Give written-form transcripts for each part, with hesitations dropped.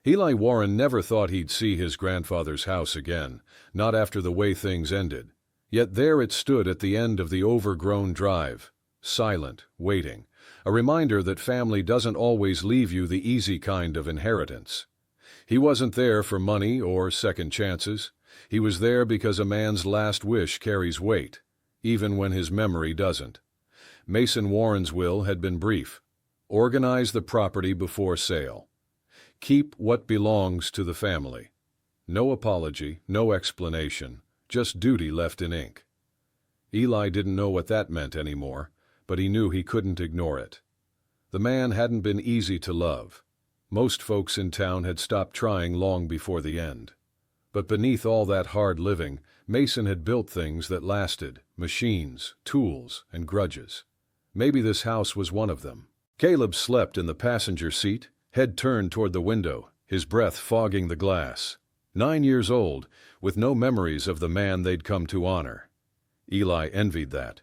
Eli Warren never thought he'd see his grandfather's house again, not after the way things ended. Yet there it stood at the end of the overgrown drive, silent, waiting, a reminder that family doesn't always leave you the easy kind of inheritance. He wasn't there for money or second chances. He was there because a man's last wish carries weight, even when his memory doesn't. Mason Warren's will had been brief. Organize the property before sale. Keep what belongs to the family. No apology, no explanation, just duty left in ink. Eli didn't know what that meant anymore, but he knew he couldn't ignore it. The man hadn't been easy to love. Most folks in town had stopped trying long before the end. But beneath all that hard living, Mason had built things that lasted: machines, tools, and grudges. Maybe this house was one of them. Caleb slept in the passenger seat, head turned toward the window, his breath fogging the glass. 9 years old, with no memories of the man they'd come to honor. Eli envied that.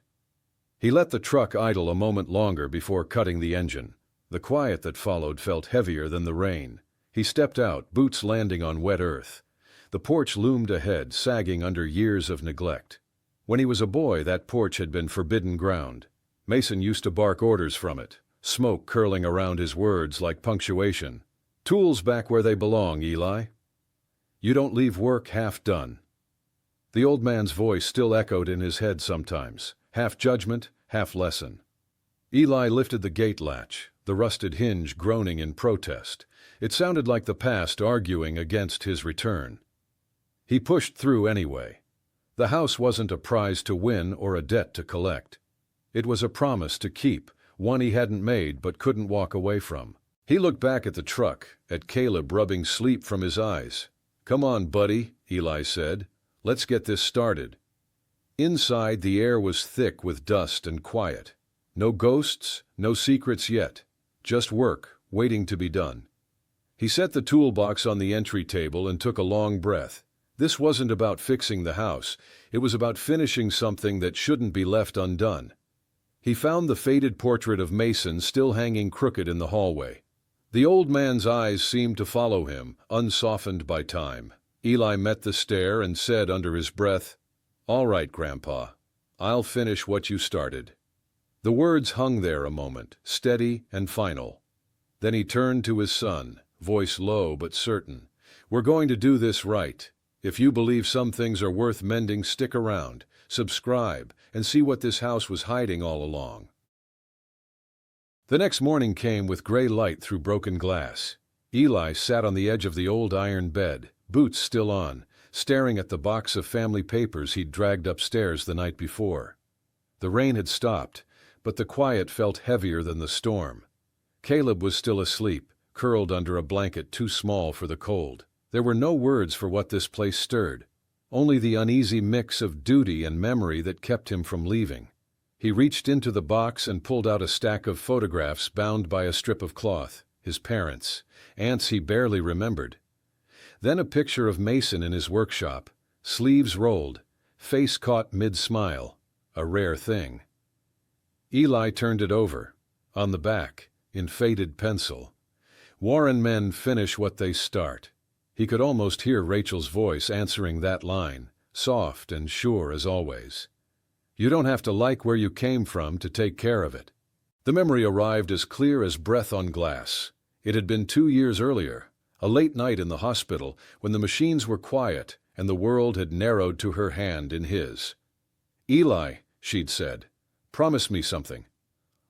He let the truck idle a moment longer before cutting the engine. The quiet that followed felt heavier than the rain. He stepped out, boots landing on wet earth. The porch loomed ahead, sagging under years of neglect. When he was a boy, that porch had been forbidden ground. Mason used to bark orders from it, smoke curling around his words like punctuation. Tools back where they belong, Eli. You don't leave work half done. The old man's voice still echoed in his head sometimes, half judgment, half lesson. Eli lifted the gate latch, the rusted hinge groaning in protest. It sounded like the past arguing against his return. He pushed through anyway. The house wasn't a prize to win or a debt to collect. It was a promise to keep, one he hadn't made but couldn't walk away from. He looked back at the truck, at Caleb rubbing sleep from his eyes. "Come on, buddy," Eli said. "Let's get this started." Inside, the air was thick with dust and quiet. No ghosts, no secrets yet. Just work, waiting to be done. He set the toolbox on the entry table and took a long breath. This wasn't about fixing the house. It was about finishing something that shouldn't be left undone. He found the faded portrait of Mason still hanging crooked in the hallway. The old man's eyes seemed to follow him, unsoftened by time. Eli met the stare and said under his breath, "All right, Grandpa. I'll finish what you started." The words hung there a moment, steady and final. Then he turned to his son, voice low but certain. "We're going to do this right. If you believe some things are worth mending, stick around, subscribe, and see what this house was hiding all along." The next morning came with gray light through broken glass. Eli sat on the edge of the old iron bed, boots still on, staring at the box of family papers he'd dragged upstairs the night before. The rain had stopped, but the quiet felt heavier than the storm. Caleb was still asleep, curled under a blanket too small for the cold. There were no words for what this place stirred, only the uneasy mix of duty and memory that kept him from leaving. He reached into the box and pulled out a stack of photographs bound by a strip of cloth, his parents, aunts he barely remembered. Then a picture of Mason in his workshop, sleeves rolled, face caught mid-smile, a rare thing. Eli turned it over. On the back, in faded pencil, "Warren men finish what they start." He could almost hear Rachel's voice answering that line, soft and sure as always. "You don't have to like where you came from to take care of it." The memory arrived as clear as breath on glass. It had been 2 years earlier, a late night in the hospital when the machines were quiet and the world had narrowed to her hand in his. "Eli," she'd said, "promise me something.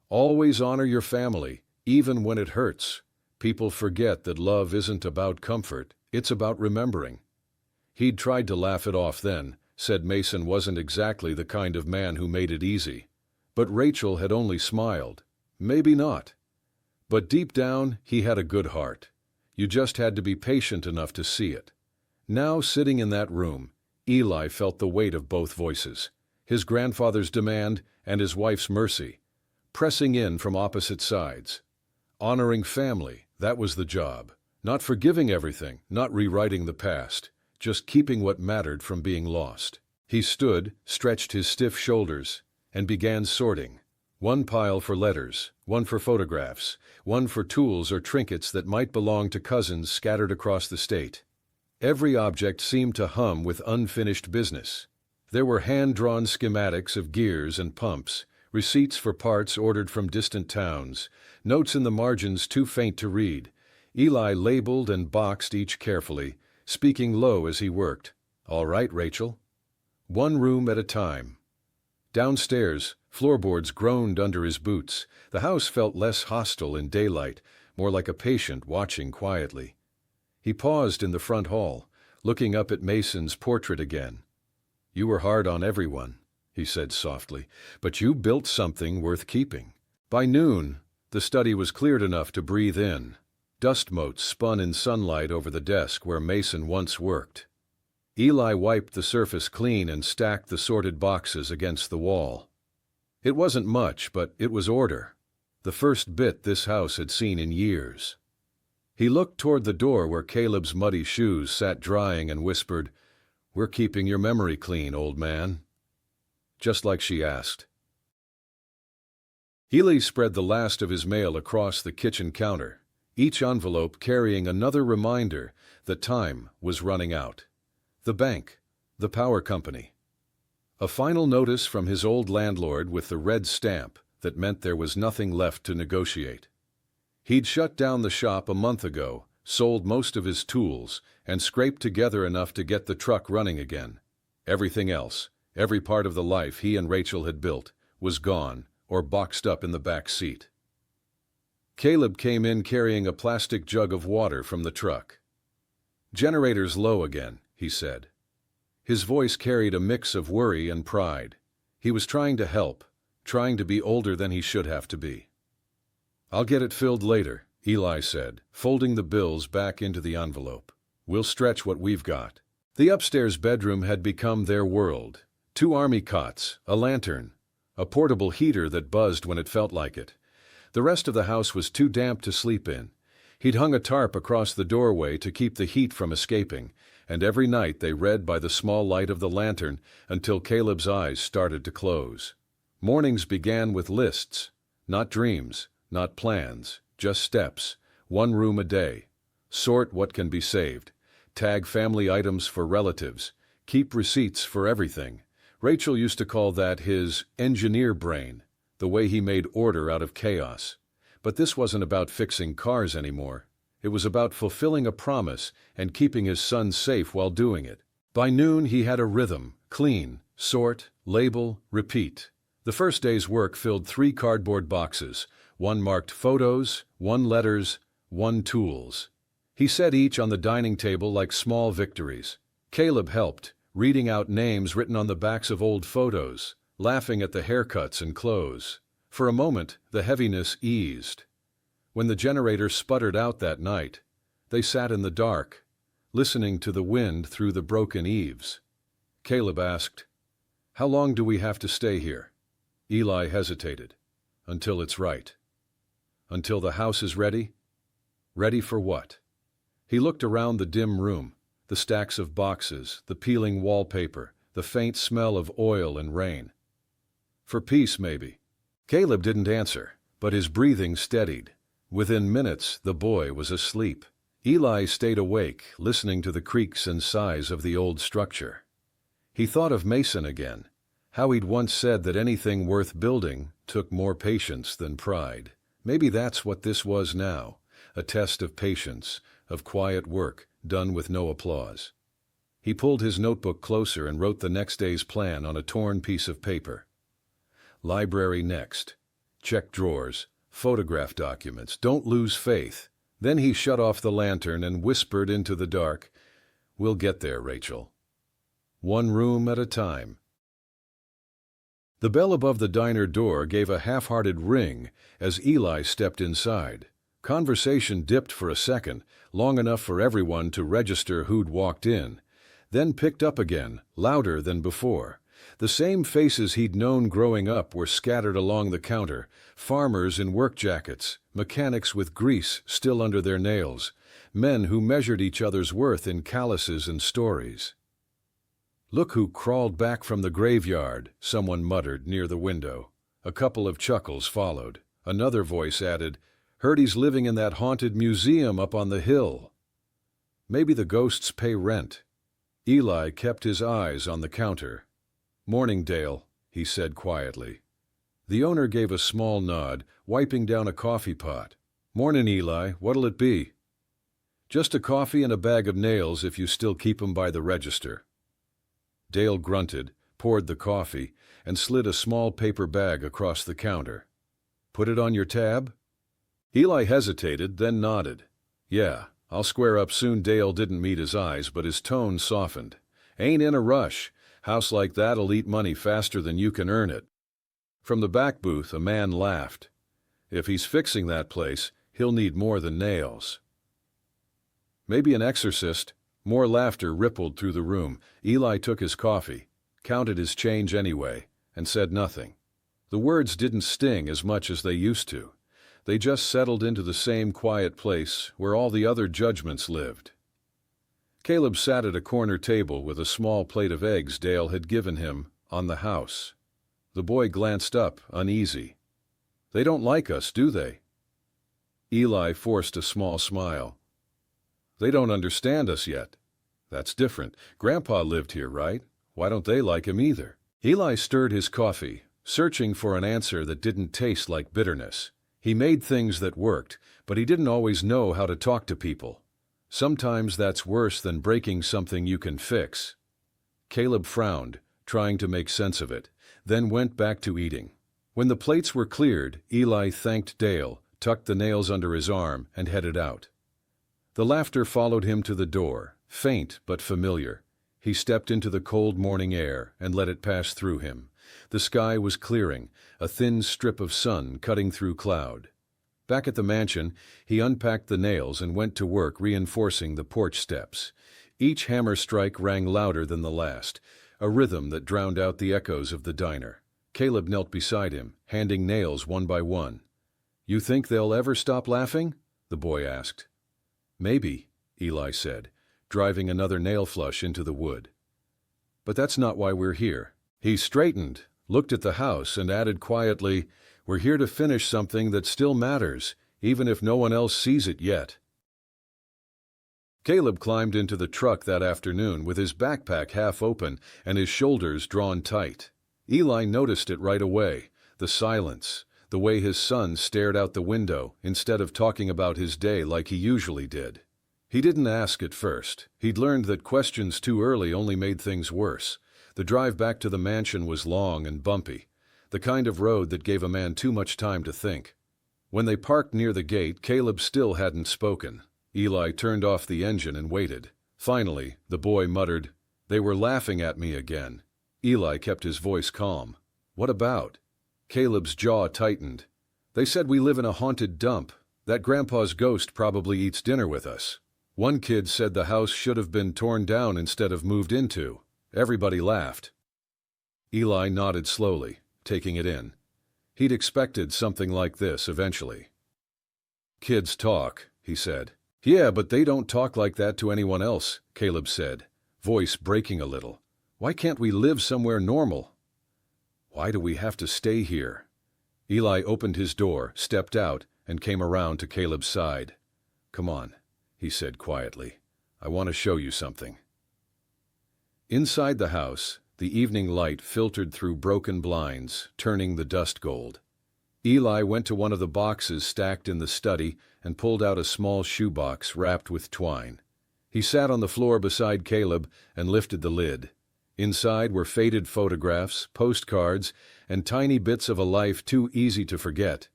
Always honor your family, even when it hurts. People forget that love isn't about comfort, it's about remembering." He'd tried to laugh it off then, said Mason wasn't exactly the kind of man who made it easy. But Rachel had only smiled. Maybe not. But deep down, he had a good heart. You just had to be patient enough to see it. Now, sitting in that room, Eli felt the weight of both voices, his grandfather's demand and his wife's mercy, pressing in from opposite sides. Honoring family, that was the job. Not forgiving everything, not rewriting the past, just keeping what mattered from being lost. He stood, stretched his stiff shoulders, and began sorting. One pile for letters, one for photographs, one for tools or trinkets that might belong to cousins scattered across the state. Every object seemed to hum with unfinished business. There were hand-drawn schematics of gears and pumps, receipts for parts ordered from distant towns, notes in the margins too faint to read. Eli labeled and boxed each carefully, speaking low as he worked. "All right, Rachel." One room at a time. Downstairs, floorboards groaned under his boots. The house felt less hostile in daylight, more like a patient watching quietly. He paused in the front hall, looking up at Mason's portrait again. "You were hard on everyone," he said softly, "but you built something worth keeping." By noon, the study was cleared enough to breathe in. Dust motes spun in sunlight over the desk where Mason once worked. Eli wiped the surface clean and stacked the sorted boxes against the wall. It wasn't much, but it was order. The first bit this house had seen in years. He looked toward the door where Caleb's muddy shoes sat drying and whispered, "We're keeping your memory clean, old man." Just like she asked. Eli spread the last of his mail across the kitchen counter, each envelope carrying another reminder that time was running out. The bank, the power company. A final notice from his old landlord with the red stamp that meant there was nothing left to negotiate. He'd shut down the shop a month ago, sold most of his tools, and scraped together enough to get the truck running again. Everything else, every part of the life he and Rachel had built, was gone or boxed up in the back seat. Caleb came in carrying a plastic jug of water from the truck. "Generator's low again," he said. His voice carried a mix of worry and pride. He was trying to help, trying to be older than he should have to be. "I'll get it filled later," Eli said, folding the bills back into the envelope. "We'll stretch what we've got." The upstairs bedroom had become their world. 2 army cots, a lantern, a portable heater that buzzed when it felt like it. The rest of the house was too damp to sleep in. He'd hung a tarp across the doorway to keep the heat from escaping, and every night they read by the small light of the lantern until Caleb's eyes started to close. Mornings began with lists, not dreams, not plans, just steps, 1 room a day. Sort what can be saved. Tag family items for relatives. Keep receipts for everything. Rachel used to call that his engineer brain, the way he made order out of chaos. But this wasn't about fixing cars anymore. It was about fulfilling a promise and keeping his son safe while doing it. By noon he had a rhythm: clean, sort, label, repeat. The first day's work filled 3 cardboard boxes, 1 marked photos, 1 letters, 1 tools. He set each on the dining table like small victories. Caleb helped, reading out names written on the backs of old photos, laughing at the haircuts and clothes. For a moment, the heaviness eased. When the generator sputtered out that night, they sat in the dark, listening to the wind through the broken eaves. Caleb asked, "How long do we have to stay here?" Eli hesitated. "Until it's right." "Until the house is ready?" "Ready for what?" He looked around the dim room, the stacks of boxes, the peeling wallpaper, the faint smell of oil and rain. "For peace, maybe." Caleb didn't answer, but his breathing steadied. Within minutes, the boy was asleep. Eli stayed awake, listening to the creaks and sighs of the old structure. He thought of Mason again, how he'd once said that anything worth building took more patience than pride. Maybe that's what this was now, a test of patience, of quiet work done with no applause. He pulled his notebook closer and wrote the next day's plan on a torn piece of paper. Library next. Check drawers, photograph documents, don't lose faith. Then he shut off the lantern and whispered into the dark, "We'll get there, Rachel. 1 room at a time." The bell above the diner door gave a half-hearted ring as Eli stepped inside. Conversation dipped for a second, long enough for everyone to register who'd walked in, then picked up again, louder than before. The same faces he'd known growing up were scattered along the counter, farmers in work jackets, mechanics with grease still under their nails, men who measured each other's worth in calluses and stories. "Look who crawled back from the graveyard," someone muttered near the window. A couple of chuckles followed. Another voice added, "Heard he's living in that haunted museum up on the hill." "Maybe the ghosts pay rent." Eli kept his eyes on the counter. "Morning, Dale," he said quietly. The owner gave a small nod, wiping down a coffee pot. "Mornin', Eli. What'll it be?" "Just a coffee and a bag of nails if you still keep 'em by the register." Dale grunted, poured the coffee, and slid a small paper bag across the counter. "Put it on your tab?" Eli hesitated, then nodded. "Yeah, I'll square up soon." Dale didn't meet his eyes, but his tone softened. "Ain't in a rush. House like that'll eat money faster than you can earn it." From the back booth, a man laughed. "If he's fixing that place, he'll need more than nails." "Maybe an exorcist." More laughter rippled through the room. Eli took his coffee, counted his change anyway, and said nothing. The words didn't sting as much as they used to. They just settled into the same quiet place where all the other judgments lived. Caleb sat at a corner table with a small plate of eggs Dale had given him on the house. The boy glanced up, uneasy. "They don't like us, do they?" Eli forced a small smile. "They don't understand us yet." "That's different. Grandpa lived here, right? Why don't they like him either?" Eli stirred his coffee, searching for an answer that didn't taste like bitterness. He made things that worked, but he didn't always know how to talk to people. Sometimes that's worse than breaking something you can fix. Caleb frowned, trying to make sense of it, then went back to eating. When the plates were cleared, Eli thanked Dale, tucked the nails under his arm, and headed out. The laughter followed him to the door, faint but familiar. He stepped into the cold morning air and let it pass through him. The sky was clearing, a thin strip of sun cutting through cloud. Back at the mansion, he unpacked the nails and went to work reinforcing the porch steps. Each hammer strike rang louder than the last, a rhythm that drowned out the echoes of the diner. Caleb knelt beside him, handing nails one by one. "You think they'll ever stop laughing?" the boy asked. "Maybe," Eli said, driving another nail flush into the wood. "But that's not why we're here." He straightened, looked at the house, and added quietly, "We're here to finish something that still matters, even if no one else sees it yet." Caleb climbed into the truck that afternoon with his backpack half open and his shoulders drawn tight. Eli noticed it right away, the silence, the way his son stared out the window instead of talking about his day like he usually did. He didn't ask at first. He'd learned that questions too early only made things worse. The drive back to the mansion was long and bumpy, the kind of road that gave a man too much time to think. When they parked near the gate, Caleb still hadn't spoken. Eli turned off the engine and waited. Finally, the boy muttered, "They were laughing at me again." Eli kept his voice calm. "What about?" Caleb's jaw tightened. "They said we live in a haunted dump, that Grandpa's ghost probably eats dinner with us. One kid said the house should have been torn down instead of moved into." Everybody laughed. Eli nodded slowly, taking it in. He'd expected something like this eventually. "Kids talk," he said. "Yeah, but they don't talk like that to anyone else," Caleb said, voice breaking a little. "Why can't we live somewhere normal?" "Why do we have to stay here?" Eli opened his door, stepped out, and came around to Caleb's side. "Come on," he said quietly. "I want to show you something." Inside the house, the evening light filtered through broken blinds, turning the dust gold. Eli went to one of the boxes stacked in the study and pulled out a small shoebox wrapped with twine. He sat on the floor beside Caleb and lifted the lid. Inside were faded photographs, postcards, and tiny bits of a life too easy to forget.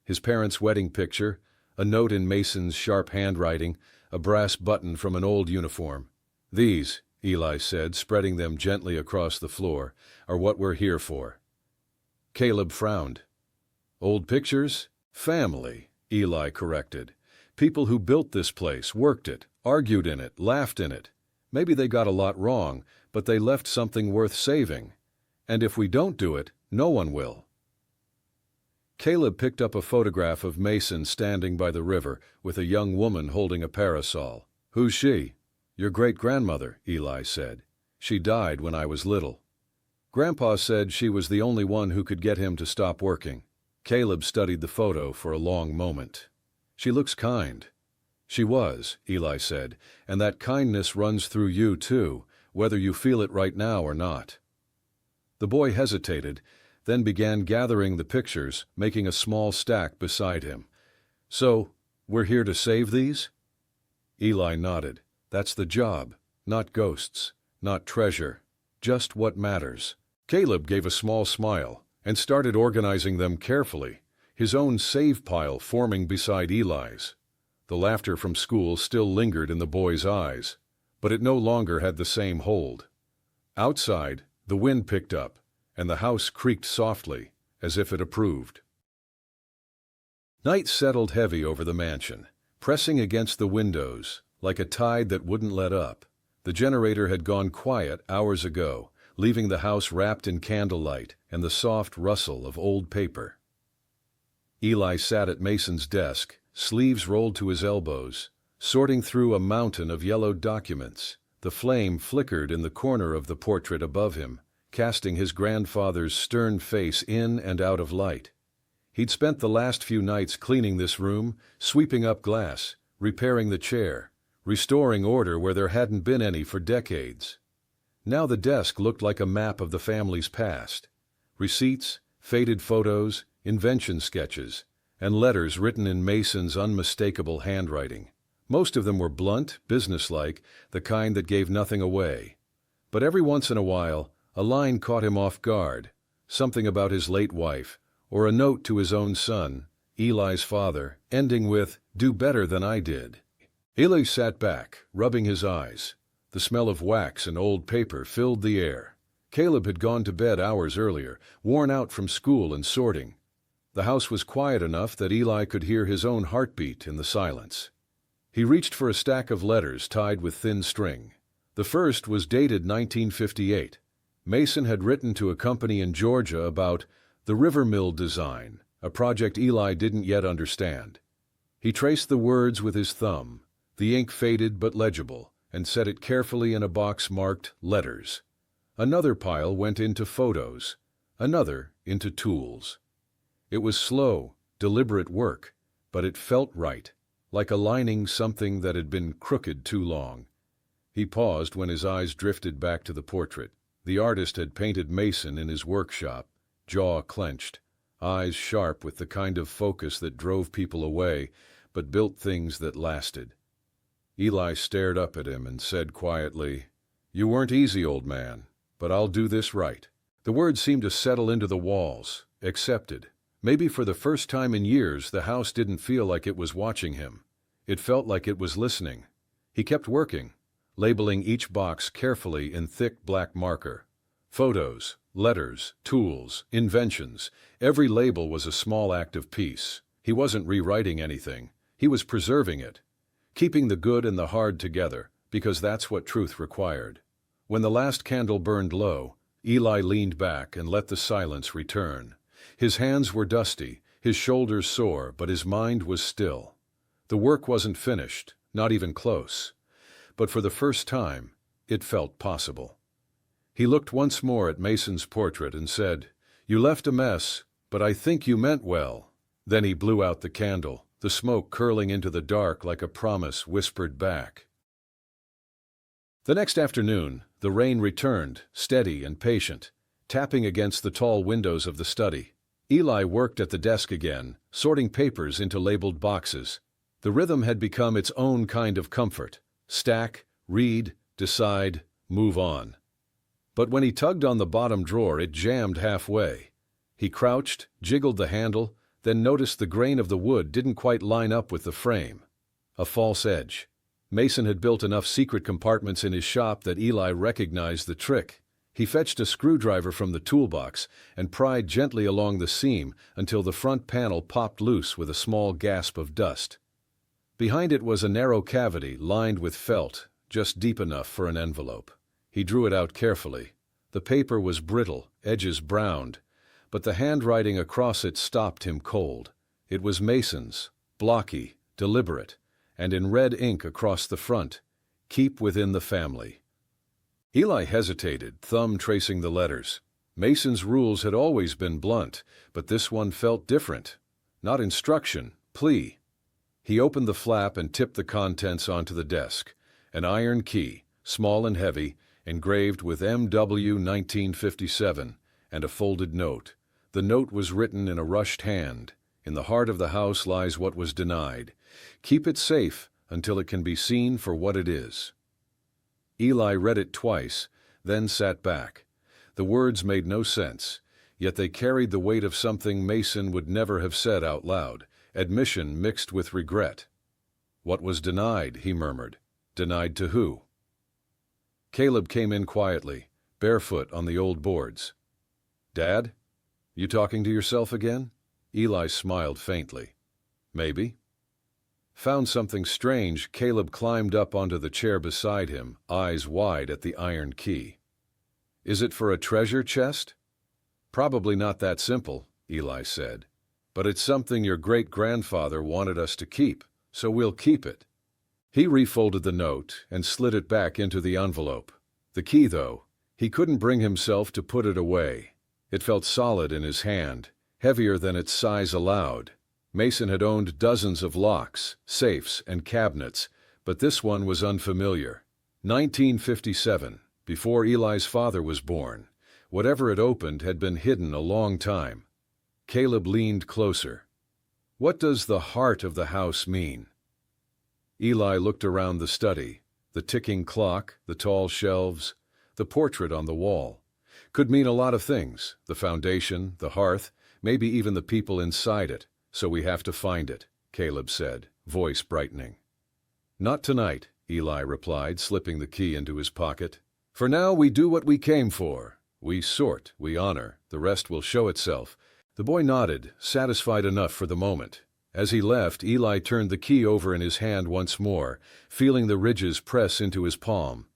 His parents' wedding picture, a note in Mason's sharp handwriting, a brass button from an old uniform. "These," Eli said, spreading them gently across the floor, "are what we're here for." Caleb frowned. "Old pictures? Family," Eli corrected. "People who built this place, worked it, argued in it, laughed in it. Maybe they got a lot wrong, but they left something worth saving. And if we don't do it, no one will." Caleb picked up a photograph of Mason standing by the river with a young woman holding a parasol. "Who's she?" "Your great-grandmother," Eli said. "She died when I was little." Grandpa said she was the only one who could get him to stop working. Caleb studied the photo for a long moment. She looks kind. She was, Eli said, and that kindness runs through you too, whether you feel it right now or not. The boy hesitated, then began gathering the pictures, making a small stack beside him. So, we're here to save these? Eli nodded. That's the job. Not ghosts, not treasure, just what matters. Caleb gave a small smile and started organizing them carefully, his own save pile forming beside Eli's. The laughter from school still lingered in the boy's eyes, but it no longer had the same hold. Outside, the wind picked up, and the house creaked softly, as if it approved. Night settled heavy over the mansion, pressing against the windows like a tide that wouldn't let up. The generator had gone quiet hours ago, leaving the house wrapped in candlelight and the soft rustle of old paper. Eli sat at Mason's desk, sleeves rolled to his elbows, sorting through a mountain of yellowed documents. The flame flickered in the corner of the portrait above him, casting his grandfather's stern face in and out of light. He'd spent the last few nights cleaning this room, sweeping up glass, repairing the chair, restoring order where there hadn't been any for decades. Now the desk looked like a map of the family's past. Receipts, faded photos, invention sketches, and letters written in Mason's unmistakable handwriting. Most of them were blunt, businesslike, the kind that gave nothing away. But every once in a while, a line caught him off guard, something about his late wife, or a note to his own son, Eli's father, ending with, "Do better than I did." Eli sat back, rubbing his eyes. The smell of wax and old paper filled the air. Caleb had gone to bed hours earlier, worn out from school and sorting. The house was quiet enough that Eli could hear his own heartbeat in the silence. He reached for a stack of letters tied with thin string. The first was dated 1958. Mason had written to a company in Georgia about the river mill design, a project Eli didn't yet understand. He traced the words with his thumb. The ink faded but legible, and set it carefully in a box marked Letters. Another pile went into photos, another into tools. It was slow, deliberate work, but it felt right, like aligning something that had been crooked too long. He paused when his eyes drifted back to the portrait. The artist had painted Mason in his workshop, jaw clenched, eyes sharp with the kind of focus that drove people away, but built things that lasted. Eli stared up at him and said quietly, "You weren't easy, old man, but I'll do this right." The words seemed to settle into the walls, accepted. Maybe for the first time in years the house didn't feel like it was watching him. It felt like it was listening. He kept working, labeling each box carefully in thick black marker. Photos, letters, tools, inventions. Every label was a small act of peace. He wasn't rewriting anything. He was preserving it, keeping the good and the hard together, because that's what truth required. When the last candle burned low, Eli leaned back and let the silence return. His hands were dusty, his shoulders sore, but his mind was still. The work wasn't finished, not even close. But for the first time, it felt possible. He looked once more at Mason's portrait and said, "You left a mess, but I think you meant well." Then he blew out the candle, the smoke curling into the dark like a promise whispered back. The next afternoon, the rain returned, steady and patient, tapping against the tall windows of the study. Eli worked at the desk again, sorting papers into labeled boxes. The rhythm had become its own kind of comfort. Stack, read, decide, move on. But when he tugged on the bottom drawer, it jammed halfway. He crouched, jiggled the handle, then noticed the grain of the wood didn't quite line up with the frame. A false edge. Mason had built enough secret compartments in his shop that Eli recognized the trick. He fetched a screwdriver from the toolbox and pried gently along the seam until the front panel popped loose with a small gasp of dust. Behind it was a narrow cavity lined with felt, just deep enough for an envelope. He drew it out carefully. The paper was brittle, edges browned, but the handwriting across it stopped him cold. It was Mason's, blocky, deliberate, and in red ink across the front, "Keep within the family." Eli hesitated, thumb tracing the letters. Mason's rules had always been blunt, but this one felt different. Not instruction, plea. He opened the flap and tipped the contents onto the desk. An iron key, small and heavy, engraved with MW 1957, and a folded note. The note was written in a rushed hand. In the heart of the house lies what was denied. Keep it safe until it can be seen for what it is. Eli read it twice, then sat back. The words made no sense, yet they carried the weight of something Mason would never have said out loud, admission mixed with regret. What was denied, he murmured. Denied to who? Caleb came in quietly, barefoot on the old boards. Dad? You talking to yourself again? Eli smiled faintly. Maybe. Found something strange, Caleb climbed up onto the chair beside him, eyes wide at the iron key. Is it for a treasure chest? Probably not that simple, Eli said. But it's something your great-grandfather wanted us to keep, so we'll keep it. He refolded the note and slid it back into the envelope. The key, though, he couldn't bring himself to put it away. It felt solid in his hand, heavier than its size allowed. Mason had owned dozens of locks, safes, and cabinets, but this one was unfamiliar. 1957, before Eli's father was born. Whatever it opened had been hidden a long time. Caleb leaned closer. What does the heart of the house mean? Eli looked around the study. The ticking clock, the tall shelves, the portrait on the wall. Could mean a lot of things. The foundation, the hearth, maybe even the people inside it. So we have to find it, Caleb said, voice brightening. Not tonight, Eli replied, slipping the key into his pocket. For now we do what we came for. We sort, we honor, the rest will show itself. The boy nodded, satisfied enough for the moment. As he left, Eli turned the key over in his hand once more, feeling the ridges press into his palm.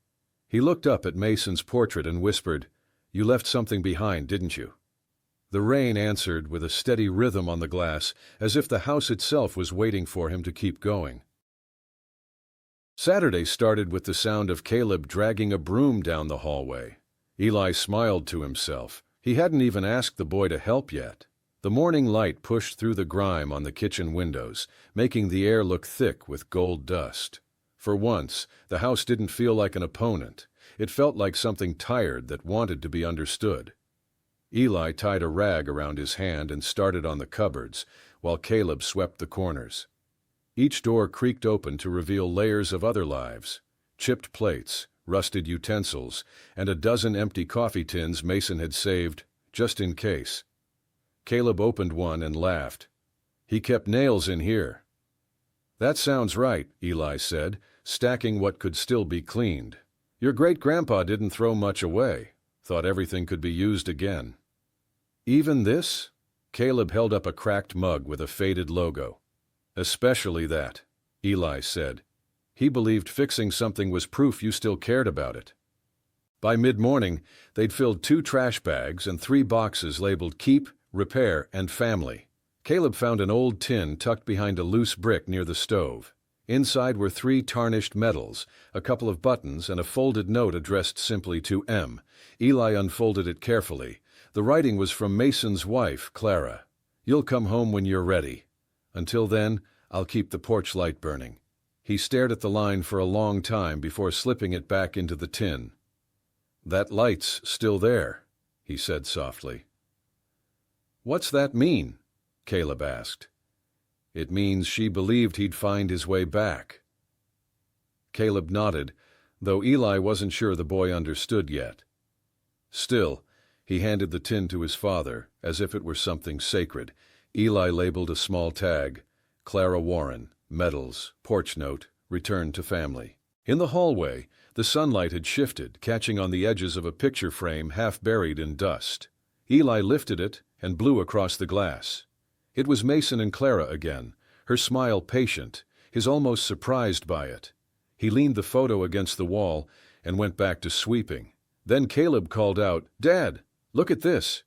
He looked up at Mason's portrait and whispered, You left something behind, didn't you? The rain answered with a steady rhythm on the glass, as if the house itself was waiting for him to keep going. Saturday started with the sound of Caleb dragging a broom down the hallway. Eli smiled to himself. He hadn't even asked the boy to help yet. The morning light pushed through the grime on the kitchen windows, making the air look thick with gold dust. For once, the house didn't feel like an opponent. It felt like something tired that wanted to be understood. Eli tied a rag around his hand and started on the cupboards, while Caleb swept the corners. Each door creaked open to reveal layers of other lives. Chipped plates, rusted utensils, and a dozen empty coffee tins Mason had saved, just in case. Caleb opened one and laughed. He kept nails in here. That sounds right, Eli said, stacking what could still be cleaned. Your great-grandpa didn't throw much away. Thought everything could be used again. Even this? Caleb held up a cracked mug with a faded logo. Especially that, Eli said. He believed fixing something was proof you still cared about it. By mid-morning, they'd filled 2 trash bags and 3 boxes labeled Keep, Repair, and Family. Caleb found an old tin tucked behind a loose brick near the stove. Inside were 3 tarnished medals, a couple of buttons, and a folded note addressed simply to M. Eli unfolded it carefully. The writing was from Mason's wife, Clara. You'll come home when you're ready. Until then, I'll keep the porch light burning. He stared at the line for a long time before slipping it back into the tin. That light's still there, he said softly. What's that mean? Caleb asked. It means she believed he'd find his way back. Caleb nodded, though Eli wasn't sure the boy understood yet. Still, he handed the tin to his father, as if it were something sacred. Eli labeled a small tag, Clara Warren, medals, porch note, return to family. In the hallway, the sunlight had shifted, catching on the edges of a picture frame half buried in dust. Eli lifted it and blew across the glass. It was Mason and Clara again, her smile patient, his almost surprised by it. He leaned the photo against the wall and went back to sweeping. Then Caleb called out, Dad, look at this.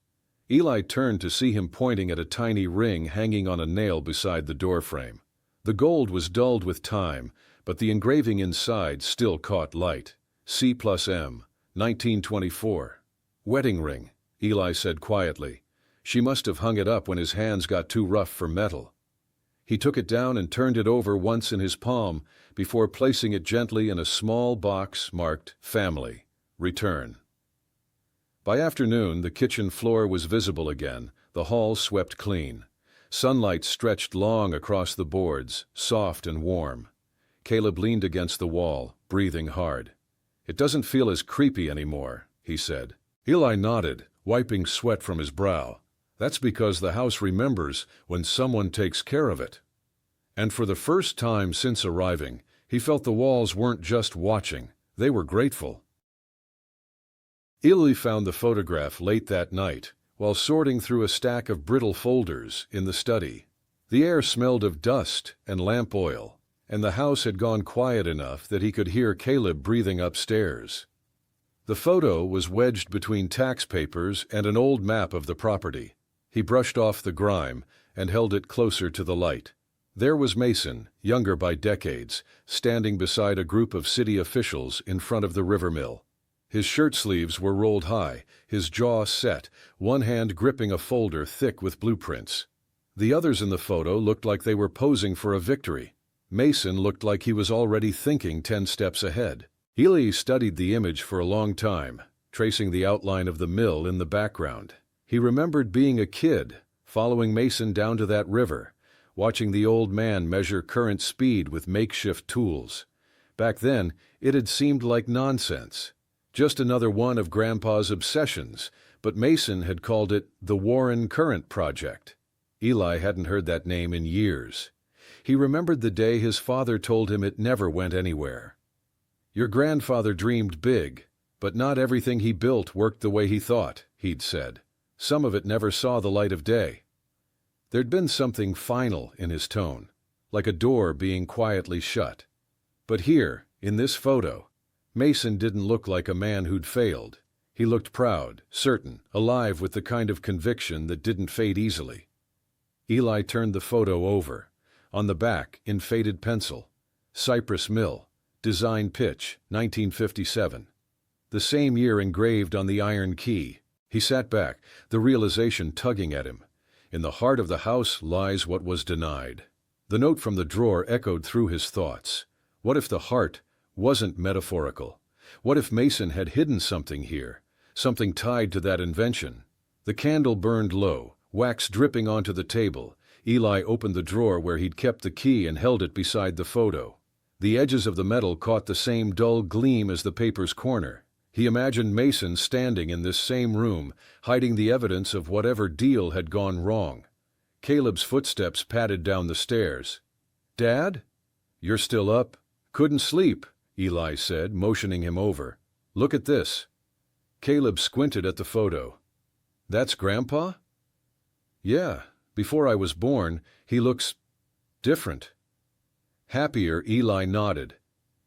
Eli turned to see him pointing at a tiny ring hanging on a nail beside the doorframe. The gold was dulled with time, but the engraving inside still caught light. C+M, 1924. Wedding ring. Eli said quietly. She must have hung it up when his hands got too rough for metal. He took it down and turned it over once in his palm before placing it gently in a small box marked Family, Return. By afternoon, the kitchen floor was visible again, the hall swept clean. Sunlight stretched long across the boards, soft and warm. Caleb leaned against the wall, breathing hard. "It doesn't feel as creepy anymore," he said. Eli nodded, wiping sweat from his brow. "That's because the house remembers when someone takes care of it." And for the first time since arriving, he felt the walls weren't just watching, they were grateful. Eli found the photograph late that night, while sorting through a stack of brittle folders in the study. The air smelled of dust and lamp oil, and the house had gone quiet enough that he could hear Caleb breathing upstairs. The photo was wedged between tax papers and an old map of the property. He brushed off the grime and held it closer to the light. There was Mason, younger by decades, standing beside a group of city officials in front of the river mill. His shirt sleeves were rolled high, his jaw set, one hand gripping a folder thick with blueprints. The others in the photo looked like they were posing for a victory. Mason looked like he was already thinking 10 steps ahead. Eli studied the image for a long time, tracing the outline of the mill in the background. He remembered being a kid, following Mason down to that river, watching the old man measure current speed with makeshift tools. Back then, it had seemed like nonsense. Just another one of Grandpa's obsessions, but Mason had called it the Warren Current Project. Eli hadn't heard that name in years. He remembered the day his father told him it never went anywhere. "Your grandfather dreamed big, but not everything he built worked the way he thought," he'd said. Some of it never saw the light of day. There'd been something final in his tone, like a door being quietly shut. But here, in this photo, Mason didn't look like a man who'd failed. He looked proud, certain, alive with the kind of conviction that didn't fade easily. Eli turned the photo over. On the back, in faded pencil, Cypress Mill, Design Pitch, 1957. The same year engraved on the iron key. He sat back, the realization tugging at him. In the heart of the house lies what was denied. The note from the drawer echoed through his thoughts. What if the heart wasn't metaphorical? What if Mason had hidden something here, something tied to that invention? The candle burned low, wax dripping onto the table. Eli opened the drawer where he'd kept the key and held it beside the photo. The edges of the metal caught the same dull gleam as the paper's corner. He imagined Mason standing in this same room, hiding the evidence of whatever deal had gone wrong. Caleb's footsteps padded down the stairs. "Dad? You're still up?" "Couldn't sleep," Eli said, motioning him over. "Look at this." Caleb squinted at the photo. "That's Grandpa?" "Yeah, before I was born, he looks different." Happier, Eli nodded.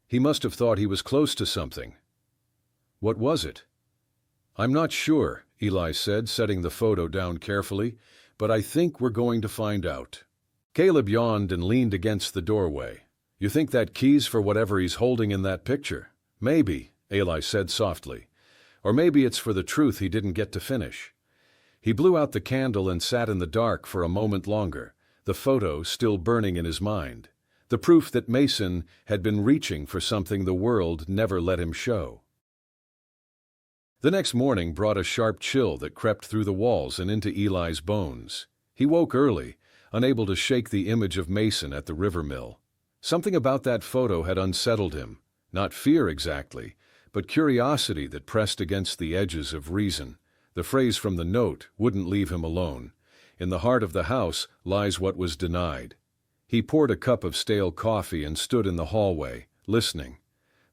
He must have thought he was close to something. "What was it?" "I'm not sure," Eli said, setting the photo down carefully, "but I think we're going to find out." Caleb yawned and leaned against the doorway. "You think that key's for whatever he's holding in that picture?" "Maybe," Eli said softly. "Or maybe it's for the truth he didn't get to finish." He blew out the candle and sat in the dark for a moment longer, the photo still burning in his mind. The proof that Mason had been reaching for something the world never let him show. The next morning brought a sharp chill that crept through the walls and into Eli's bones. He woke early, unable to shake the image of Mason at the river mill. Something about that photo had unsettled him, not fear exactly, but curiosity that pressed against the edges of reason. The phrase from the note wouldn't leave him alone. In the heart of the house lies what was denied. He poured a cup of stale coffee and stood in the hallway, listening.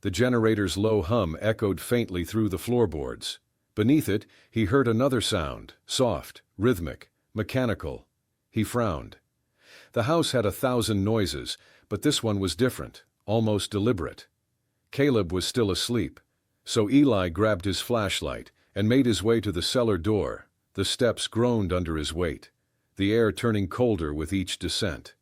The generator's low hum echoed faintly through the floorboards. Beneath it, he heard another sound, soft, rhythmic, mechanical. He frowned. The house had 1,000 noises, but this one was different, almost deliberate. Caleb was still asleep, so Eli grabbed his flashlight and made his way to the cellar door. The steps groaned under his weight, the air turning colder with each descent.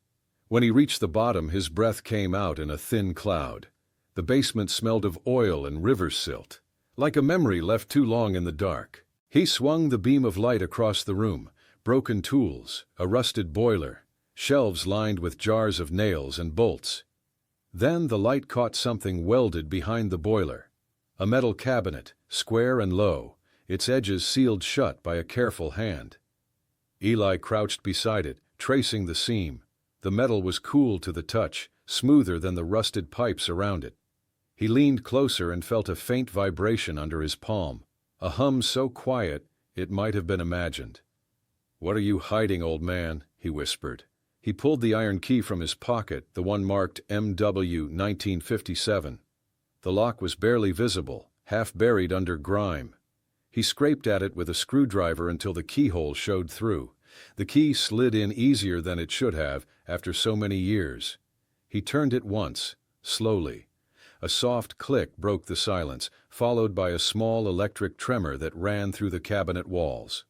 When he reached the bottom, his breath came out in a thin cloud. The basement smelled of oil and river silt, like a memory left too long in the dark. He swung the beam of light across the room, broken tools, a rusted boiler, shelves lined with jars of nails and bolts. Then the light caught something welded behind the boiler. A metal cabinet, square and low, its edges sealed shut by a careful hand. Eli crouched beside it, tracing the seam. The metal was cool to the touch, smoother than the rusted pipes around it. He leaned closer and felt a faint vibration under his palm, a hum so quiet it might have been imagined. "What are you hiding, old man?" he whispered. He pulled the iron key from his pocket, the one marked MW 1957. The lock was barely visible, half buried under grime. He scraped at it with a screwdriver until the keyhole showed through. The key slid in easier than it should have after so many years. He turned it once, slowly. A soft click broke the silence, followed by a small electric tremor that ran through the cabinet walls.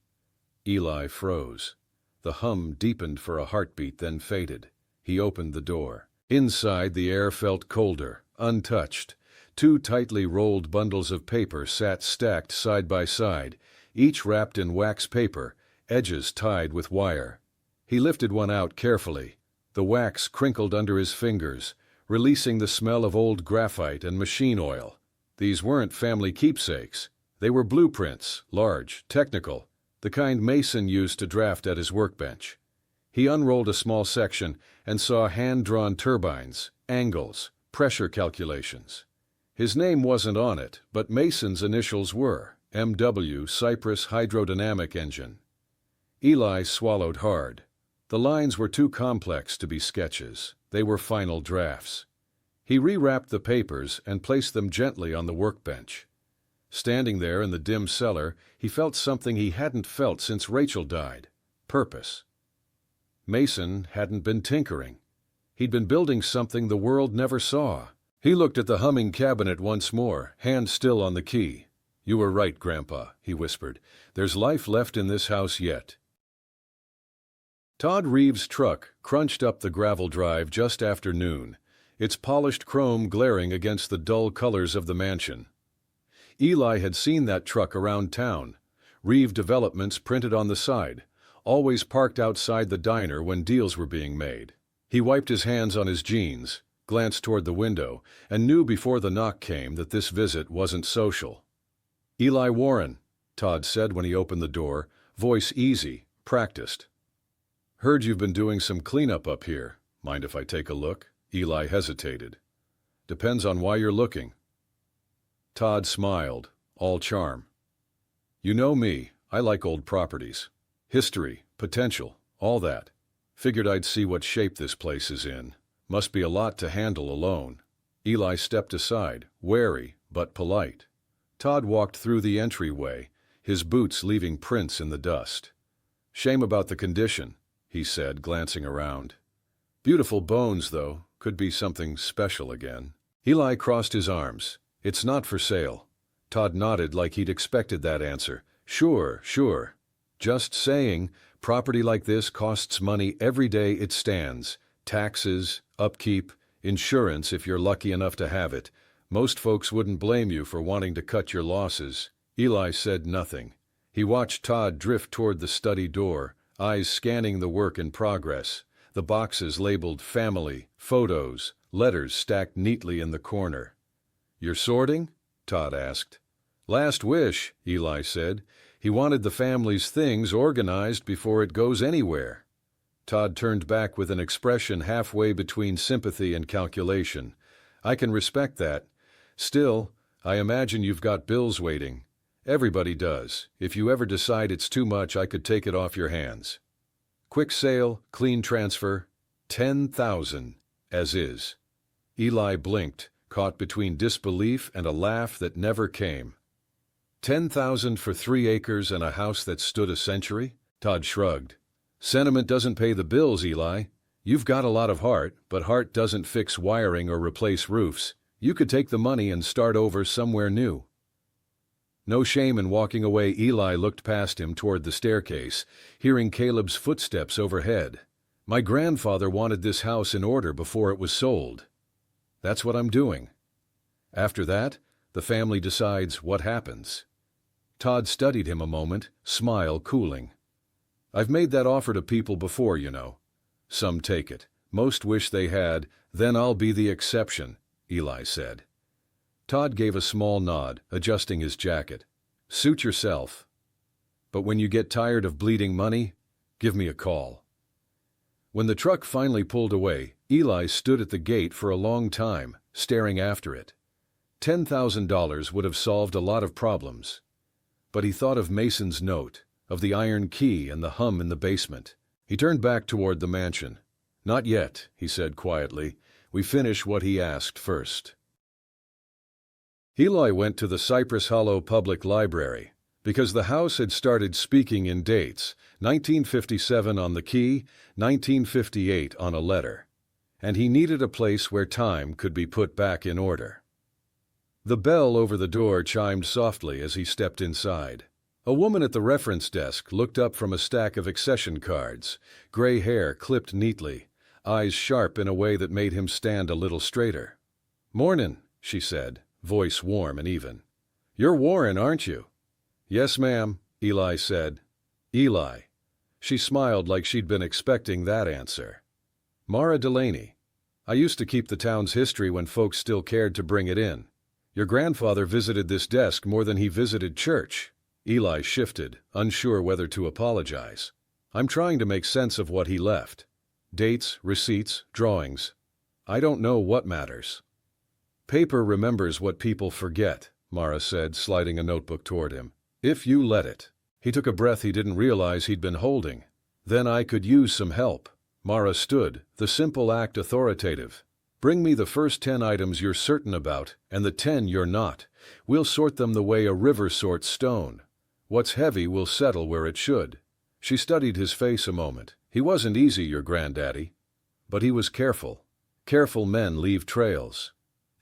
Eli froze. The hum deepened for a heartbeat, then faded. He opened the door. Inside, the air felt colder, untouched. Two tightly rolled bundles of paper sat stacked side by side, each wrapped in wax paper, edges tied with wire. He lifted one out carefully. The wax crinkled under his fingers, releasing the smell of old graphite and machine oil. These weren't family keepsakes. They were blueprints, large, technical, the kind Mason used to draft at his workbench. He unrolled a small section and saw hand-drawn turbines, angles, pressure calculations. His name wasn't on it, but Mason's initials were, MW Cypress Hydrodynamic Engine. Eli swallowed hard. The lines were too complex to be sketches. They were final drafts. He rewrapped the papers and placed them gently on the workbench. Standing there in the dim cellar, he felt something he hadn't felt since Rachel died: purpose. Mason hadn't been tinkering. He'd been building something the world never saw. He looked at the humming cabinet once more, hand still on the key. "You were right, Grandpa," he whispered. "There's life left in this house yet." Todd Reeves' truck crunched up the gravel drive just after noon, its polished chrome glaring against the dull colors of the mansion. Eli had seen that truck around town, Reeve Developments printed on the side, always parked outside the diner when deals were being made. He wiped his hands on his jeans, glanced toward the window, and knew before the knock came that this visit wasn't social. "Eli Warren," Todd said when he opened the door, voice easy, practiced. "Heard you've been doing some cleanup up here. Mind if I take a look?" Eli hesitated. "Depends on why you're looking." Todd smiled, all charm. "You know me, I like old properties. History, potential, all that. Figured I'd see what shape this place is in. Must be a lot to handle alone." Eli stepped aside, wary but polite. Todd walked through the entryway, his boots leaving prints in the dust. "Shame about the condition," he said, glancing around. "Beautiful bones, though. Could be something special again." Eli crossed his arms. "It's not for sale." Todd nodded like he'd expected that answer. Sure. Just saying, property like this costs money every day it stands. Taxes, upkeep, insurance if you're lucky enough to have it. Most folks wouldn't blame you for wanting to cut your losses." Eli said nothing. He watched Todd drift toward the study door, eyes scanning the work in progress, the boxes labeled family, photos, letters stacked neatly in the corner. "You're sorting?" Todd asked. "Last wish," Eli said. "He wanted the family's things organized before it goes anywhere." Todd turned back with an expression halfway between sympathy and calculation. "I can respect that. Still, I imagine you've got bills waiting. Everybody does. If you ever decide it's too much, I could take it off your hands. Quick sale, clean transfer, 10,000, as is." Eli blinked, caught between disbelief and a laugh that never came. 10,000 for 3 acres and a house that stood a century? Todd shrugged. "Sentiment doesn't pay the bills, Eli. You've got a lot of heart, but heart doesn't fix wiring or replace roofs. You could take the money and start over somewhere new." No shame in walking away. Eli looked past him toward the staircase, hearing Caleb's footsteps overhead. "My grandfather wanted this house in order before it was sold. That's what I'm doing. After that, the family decides what happens." Todd studied him a moment, smile cooling. "I've made that offer to people before, you know. Some take it. Most wish they had. Then I'll be the exception," Eli said. Todd gave a small nod, adjusting his jacket. "Suit yourself. But when you get tired of bleeding money, give me a call." When the truck finally pulled away, Eli stood at the gate for a long time, staring after it. $10,000 would have solved a lot of problems. But he thought of Mason's note, of the iron key and the hum in the basement. He turned back toward the mansion. "Not yet," he said quietly. "We finish what he asked first." Eli went to the Cypress Hollow Public Library because the house had started speaking in dates, 1957 on the key, 1958 on a letter, and he needed a place where time could be put back in order. The bell over the door chimed softly as he stepped inside. A woman at the reference desk looked up from a stack of accession cards, gray hair clipped neatly, eyes sharp in a way that made him stand a little straighter. "Mornin'," she said, voice warm and even. "You're Warren, aren't you?" "Yes, ma'am," Eli said. "Eli." She smiled like she'd been expecting that answer. "Mara Delaney. I used to keep the town's history when folks still cared to bring it in. Your grandfather visited this desk more than he visited church." Eli shifted, unsure whether to apologize. "I'm trying to make sense of what he left. Dates, receipts, drawings. I don't know what matters." "Paper remembers what people forget," Mara said, sliding a notebook toward him. "If you let it." He took a breath he didn't realize he'd been holding. "Then I could use some help." Mara stood, the simple act authoritative. "Bring me the first 10 items you're certain about, and the 10 you're not. We'll sort them the way a river sorts stone. What's heavy will settle where it should." She studied his face a moment. "He wasn't easy, your granddaddy. But he was careful. Careful men leave trails."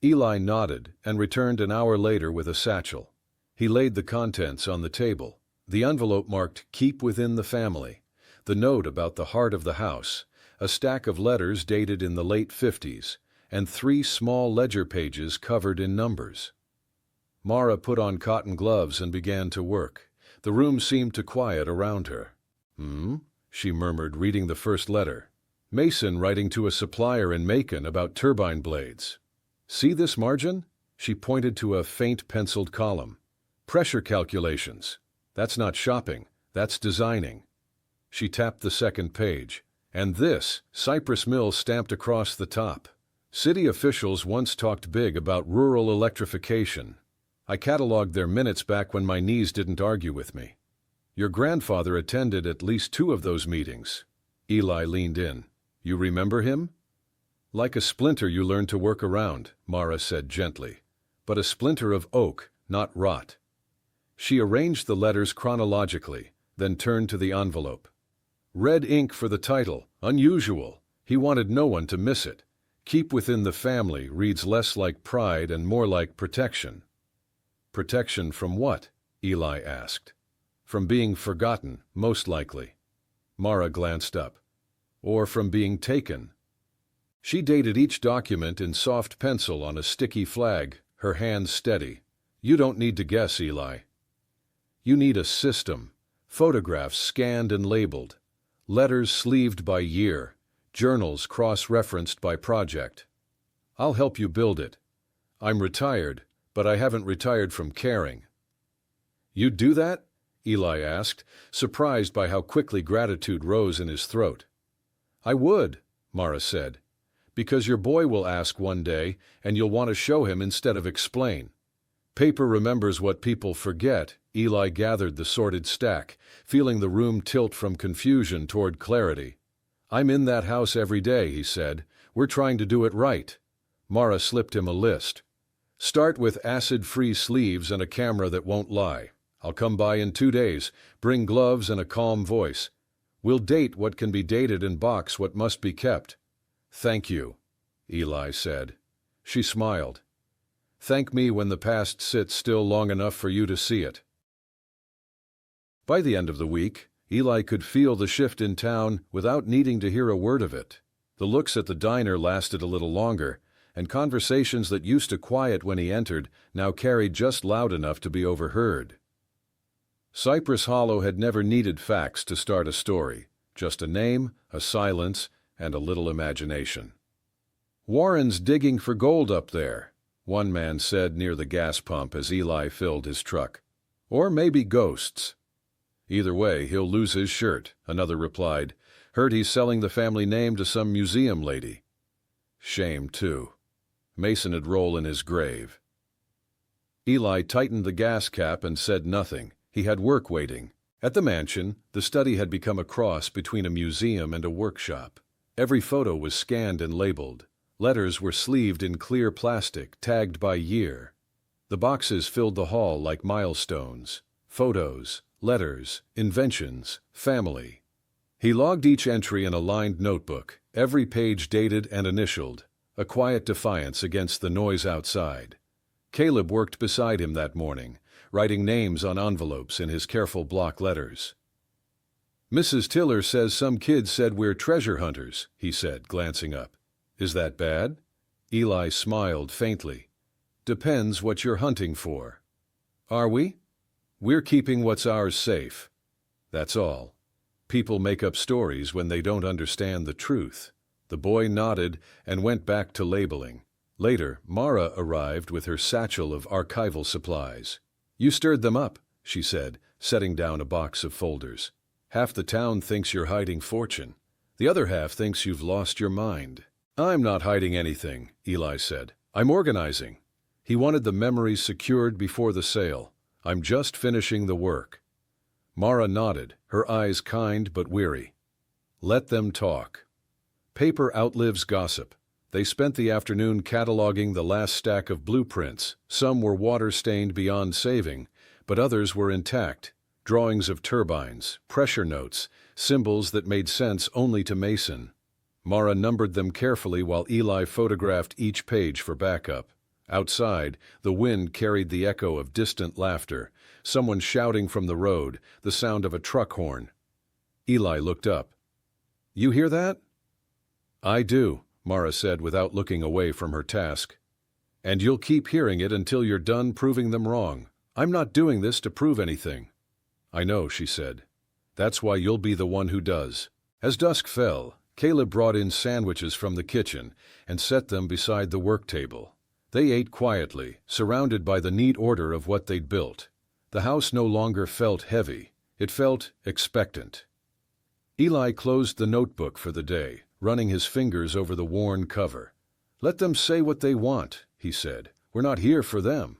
Eli nodded and returned an hour later with a satchel. He laid the contents on the table. The envelope marked "Keep within the family," the note about the heart of the house, a stack of letters dated in the late 50s, and 3 small ledger pages covered in numbers. Mara put on cotton gloves and began to work. The room seemed to quiet around her. She murmured, reading the first letter. Mason writing to a supplier in Macon about turbine blades. "See this margin?" She pointed to a faint penciled column. "Pressure calculations. That's not shopping, that's designing." She tapped the second page. "And this, Cypress Mill stamped across the top. City officials once talked big about rural electrification. I cataloged their minutes back when my knees didn't argue with me. Your grandfather attended at least 2 of those meetings." Eli leaned in. "You remember him?" "Like a splinter you learn to work around," Mara said gently. "But a splinter of oak, not rot." She arranged the letters chronologically, then turned to the envelope. "Red ink for the title, unusual. He wanted no one to miss it. Keep within the family reads less like pride and more like protection." "Protection from what?" Eli asked. "From being forgotten, most likely." Mara glanced up. "Or from being taken." She dated each document in soft pencil on a sticky flag, her hands steady. "You don't need to guess, Eli. You need a system. Photographs scanned and labeled. Letters sleeved by year. Journals cross-referenced by project. I'll help you build it. I'm retired, but I haven't retired from caring." "You'd do that?" Eli asked, surprised by how quickly gratitude rose in his throat. "I would," Mara said, "because your boy will ask one day, and you'll want to show him instead of explain." Paper remembers what people forget. Eli gathered the sorted stack, feeling the room tilt from confusion toward clarity. "I'm in that house every day," he said. "We're trying to do it right." Mara slipped him a list. "Start with acid-free sleeves and a camera that won't lie. I'll come by in 2 days. Bring gloves and a calm voice. We'll date what can be dated and box what must be kept." "Thank you," Eli said. She smiled. "Thank me when the past sits still long enough for you to see it." By the end of the week, Eli could feel the shift in town without needing to hear a word of it. The looks at the diner lasted a little longer, and conversations that used to quiet when he entered now carried just loud enough to be overheard. Cypress Hollow had never needed facts to start a story, just a name, a silence, and a little imagination. "Warren's digging for gold up there," one man said near the gas pump as Eli filled his truck. "Or maybe ghosts." "Either way, he'll lose his shirt," another replied. "Heard he's selling the family name to some museum lady." Shame, too. Mason'd roll in his grave. Eli tightened the gas cap and said nothing. He had work waiting. At the mansion, the study had become a cross between a museum and a workshop. Every photo was scanned and labeled. Letters were sleeved in clear plastic, tagged by year. The boxes filled the hall like milestones. Photos, letters, inventions, family. He logged each entry in a lined notebook, every page dated and initialed, a quiet defiance against the noise outside. Caleb worked beside him that morning, writing names on envelopes in his careful block letters. "Mrs. Tiller says some kids said we're treasure hunters," he said, glancing up. "Is that bad?" Eli smiled faintly. "Depends what you're hunting for." "Are we?" "We're keeping what's ours safe. That's all. People make up stories when they don't understand the truth." The boy nodded and went back to labeling. Later, Mara arrived with her satchel of archival supplies. "You stirred them up," she said, setting down a box of folders. "Half the town thinks you're hiding fortune. The other half thinks you've lost your mind." "I'm not hiding anything," Eli said. "I'm organizing." He wanted the memories secured before the sale. "I'm just finishing the work." Mara nodded, her eyes kind but weary. "Let them talk." Paper outlives gossip. They spent the afternoon cataloging the last stack of blueprints. Some were water-stained beyond saving, but others were intact. Drawings of turbines, pressure notes, symbols that made sense only to Mason. Mara numbered them carefully while Eli photographed each page for backup. Outside, the wind carried the echo of distant laughter, someone shouting from the road, the sound of a truck horn. Eli looked up. "You hear that?" "I do," Mara said without looking away from her task. "And you'll keep hearing it until you're done proving them wrong. I'm not doing this to prove anything." "I know," she said. "That's why you'll be the one who does." As dusk fell, Caleb brought in sandwiches from the kitchen and set them beside the work table. They ate quietly, surrounded by the neat order of what they'd built. The house no longer felt heavy. It felt expectant. Eli closed the notebook for the day, running his fingers over the worn cover. "Let them say what they want," he said. "We're not here for them."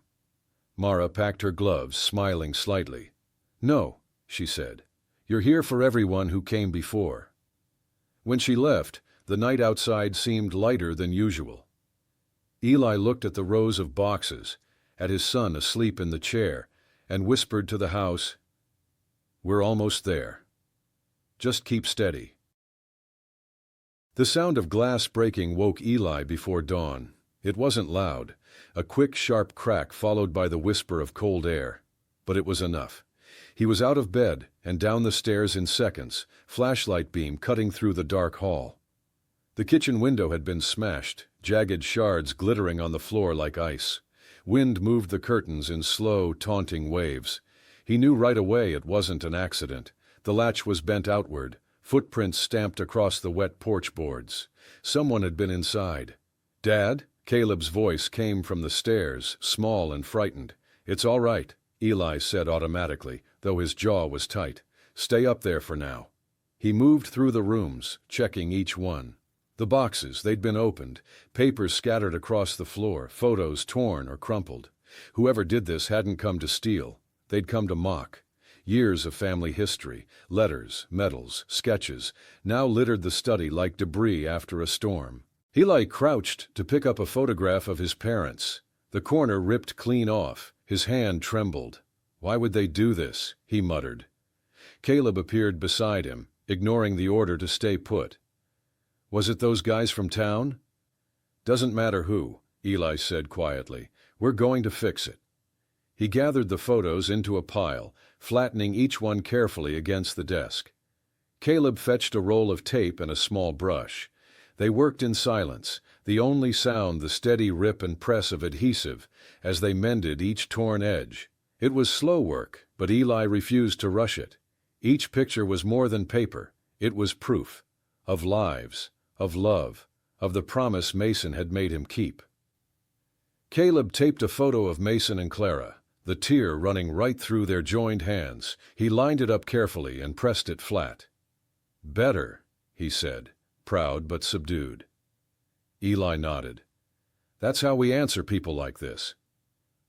Mara packed her gloves, smiling slightly. "No," she said. "You're here for everyone who came before." When she left, the night outside seemed lighter than usual. Eli looked at the rows of boxes, at his son asleep in the chair, and whispered to the house, "We're almost there. Just keep steady." The sound of glass breaking woke Eli before dawn. It wasn't loud, a quick, sharp crack followed by the whisper of cold air. But it was enough. He was out of bed and down the stairs in seconds, flashlight beam cutting through the dark hall. The kitchen window had been smashed, jagged shards glittering on the floor like ice. Wind moved the curtains in slow, taunting waves. He knew right away it wasn't an accident. The latch was bent outward, footprints stamped across the wet porch boards. Someone had been inside. "Dad?" Caleb's voice came from the stairs, small and frightened. "It's all right," Eli said automatically, though his jaw was tight. "Stay up there for now." He moved through the rooms, checking each one. The boxes, they'd been opened, papers scattered across the floor, photos torn or crumpled. Whoever did this hadn't come to steal. They'd come to mock. Years of family history, letters, medals, sketches, now littered the study like debris after a storm. Eli crouched to pick up a photograph of his parents. The corner ripped clean off. His hand trembled. "Why would they do this?" he muttered. Caleb appeared beside him, ignoring the order to stay put. "Was it those guys from town?" "Doesn't matter who," Eli said quietly. "We're going to fix it." He gathered the photos into a pile, flattening each one carefully against the desk. Caleb fetched a roll of tape and a small brush. They worked in silence, the only sound the steady rip and press of adhesive as they mended each torn edge. It was slow work, but Eli refused to rush it. Each picture was more than paper. It was proof. Of lives, of love, of the promise Mason had made him keep. Caleb taped a photo of Mason and Clara, the tear running right through their joined hands. He lined it up carefully and pressed it flat. "Better," he said, proud but subdued. Eli nodded. "That's how we answer people like this."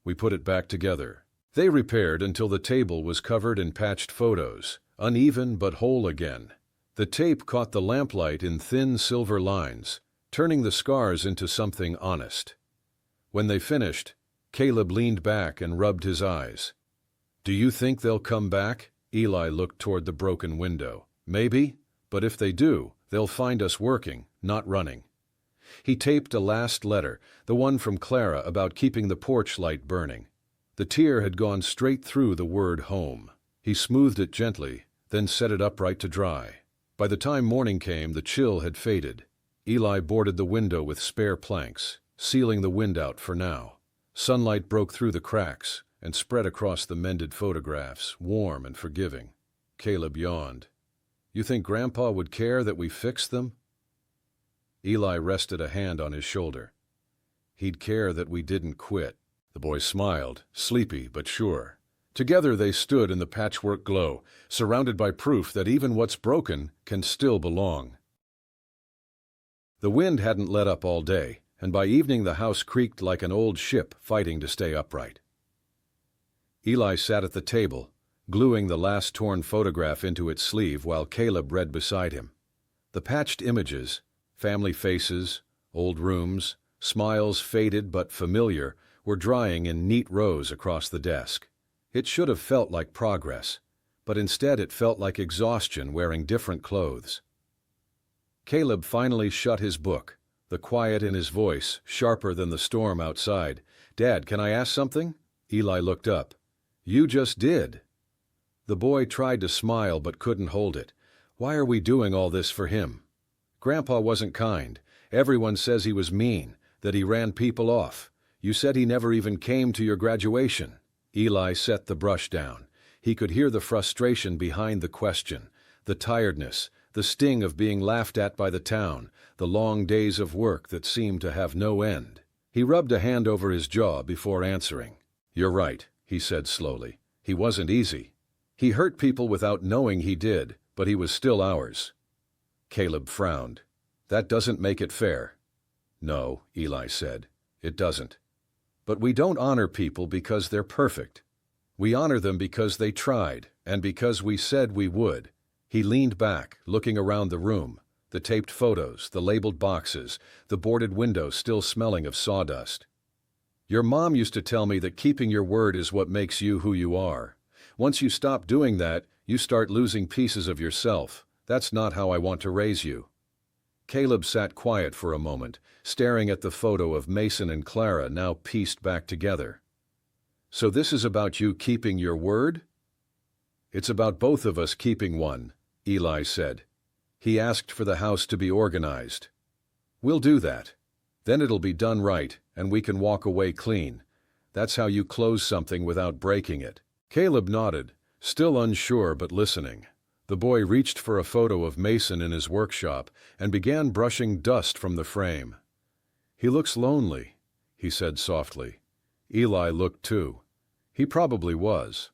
We put it back together. They repaired until the table was covered in patched photos, uneven but whole again. The tape caught the lamplight in thin silver lines, turning the scars into something honest. When they finished, Caleb leaned back and rubbed his eyes. "Do you think they'll come back?" Eli looked toward the broken window. "Maybe, but if they do, they'll find us working, not running." He taped a last letter, the one from Clara about keeping the porch light burning. The tear had gone straight through the word home. He smoothed it gently, then set it upright to dry. By the time morning came, the chill had faded. Eli boarded the window with spare planks, sealing the wind out for now. Sunlight broke through the cracks and spread across the mended photographs, warm and forgiving. Caleb yawned. "You think Grandpa would care that we fixed them?" Eli rested a hand on his shoulder. "He'd care that we didn't quit." The boy smiled, sleepy but sure. Together they stood in the patchwork glow, surrounded by proof that even what's broken can still belong. The wind hadn't let up all day, and by evening the house creaked like an old ship fighting to stay upright. Eli sat at the table, gluing the last torn photograph into its sleeve while Caleb read beside him. The patched images, family faces, old rooms, smiles faded but familiar, were drying in neat rows across the desk. It should have felt like progress, but instead it felt like exhaustion wearing different clothes. Caleb finally shut his book, the quiet in his voice sharper than the storm outside. "Dad, can I ask something?" Eli looked up. "You just did." The boy tried to smile but couldn't hold it. "Why are we doing all this for him? Grandpa wasn't kind. Everyone says he was mean, that he ran people off. You said he never even came to your graduation." Eli set the brush down. He could hear the frustration behind the question, the tiredness, the sting of being laughed at by the town, the long days of work that seemed to have no end. He rubbed a hand over his jaw before answering. "You're right," he said slowly. "He wasn't easy. He hurt people without knowing he did, but he was still ours." Caleb frowned. "That doesn't make it fair." "No," Eli said, "it doesn't. But we don't honor people because they're perfect. We honor them because they tried, and because we said we would." He leaned back, looking around the room, the taped photos, the labeled boxes, the boarded window still smelling of sawdust. "Your mom used to tell me that keeping your word is what makes you who you are. Once you stop doing that, you start losing pieces of yourself. That's not how I want to raise you." Caleb sat quiet for a moment, staring at the photo of Mason and Clara now pieced back together. "So this is about you keeping your word?" "It's about both of us keeping one," Eli said. He asked for the house to be organized. "We'll do that. Then it'll be done right, and we can walk away clean. That's how you close something without breaking it." Caleb nodded, still unsure but listening. The boy reached for a photo of Mason in his workshop and began brushing dust from the frame. "He looks lonely," he said softly. Eli looked too. He probably was.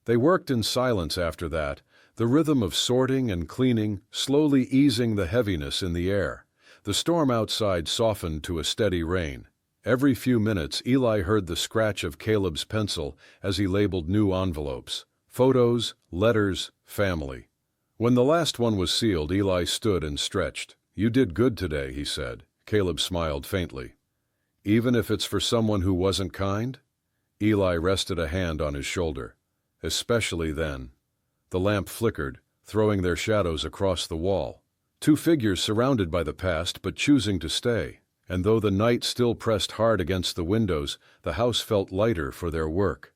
They worked in silence after that, the rhythm of sorting and cleaning slowly easing the heaviness in the air. The storm outside softened to a steady rain. Every few minutes Eli heard the scratch of Caleb's pencil as he labeled new envelopes. Photos, letters, family. When the last one was sealed, Eli stood and stretched. "You did good today," he said. Caleb smiled faintly. "Even if it's for someone who wasn't kind?" Eli rested a hand on his shoulder. "Especially then." The lamp flickered, throwing their shadows across the wall. Two figures surrounded by the past but choosing to stay. And though the night still pressed hard against the windows, the house felt lighter for their work.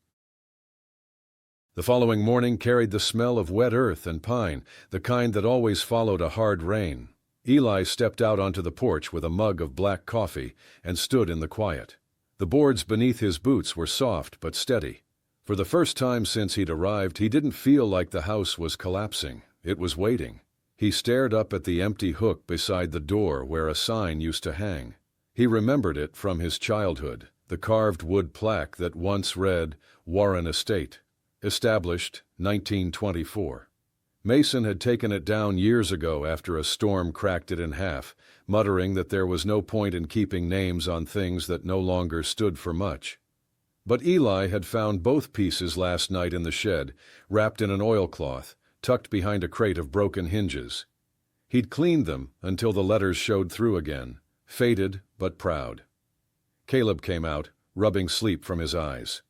The following morning carried the smell of wet earth and pine, the kind that always followed a hard rain. Eli stepped out onto the porch with a mug of black coffee and stood in the quiet. The boards beneath his boots were soft but steady. For the first time since he'd arrived, he didn't feel like the house was collapsing. It was waiting. He stared up at the empty hook beside the door where a sign used to hang. He remembered it from his childhood, the carved wood plaque that once read, Warren Estate, established 1924. Mason had taken it down years ago after a storm cracked it in half, muttering that there was no point in keeping names on things that no longer stood for much. But Eli had found both pieces last night in the shed, wrapped in an oilcloth, tucked behind a crate of broken hinges. He'd cleaned them until the letters showed through again, faded but proud. Caleb came out, rubbing sleep from his eyes.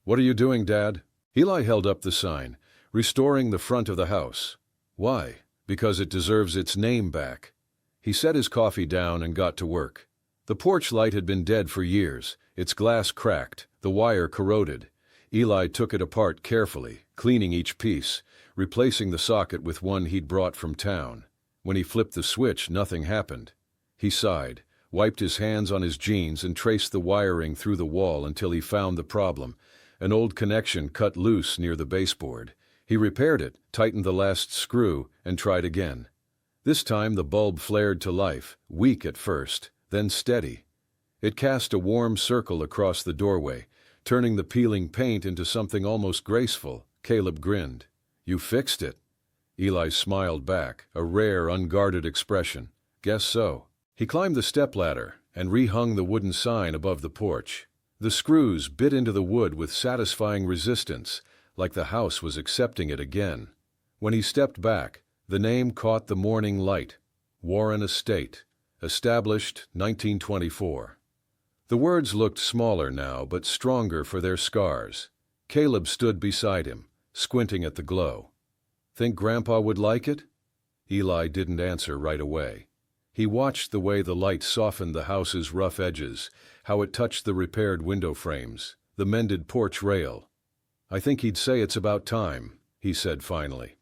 "What are you doing, Dad?" Eli held up the sign, "Restoring the front of the house." "Why?" "Because it deserves its name back." He set his coffee down and got to work. The porch light had been dead for years, its glass cracked, the wire corroded. Eli took it apart carefully, cleaning each piece, replacing the socket with one he'd brought from town. When he flipped the switch, nothing happened. He sighed, wiped his hands on his jeans and traced the wiring through the wall until he found the problem, an old connection cut loose near the baseboard. He repaired it, tightened the last screw, and tried again. This time the bulb flared to life, weak at first, then steady. It cast a warm circle across the doorway, turning the peeling paint into something almost graceful. Caleb grinned. "You fixed it." Eli smiled back, a rare, unguarded expression. "Guess so." He climbed the stepladder and rehung the wooden sign above the porch. The screws bit into the wood with satisfying resistance, like the house was accepting it again. When he stepped back, the name caught the morning light. Warren Estate, established 1924. The words looked smaller now, but stronger for their scars. Caleb stood beside him, squinting at the glow. "Think Grandpa would like it?" Eli didn't answer right away. He watched the way the light softened the house's rough edges, how it touched the repaired window frames, the mended porch rail. "I think he'd say it's about time," he said finally.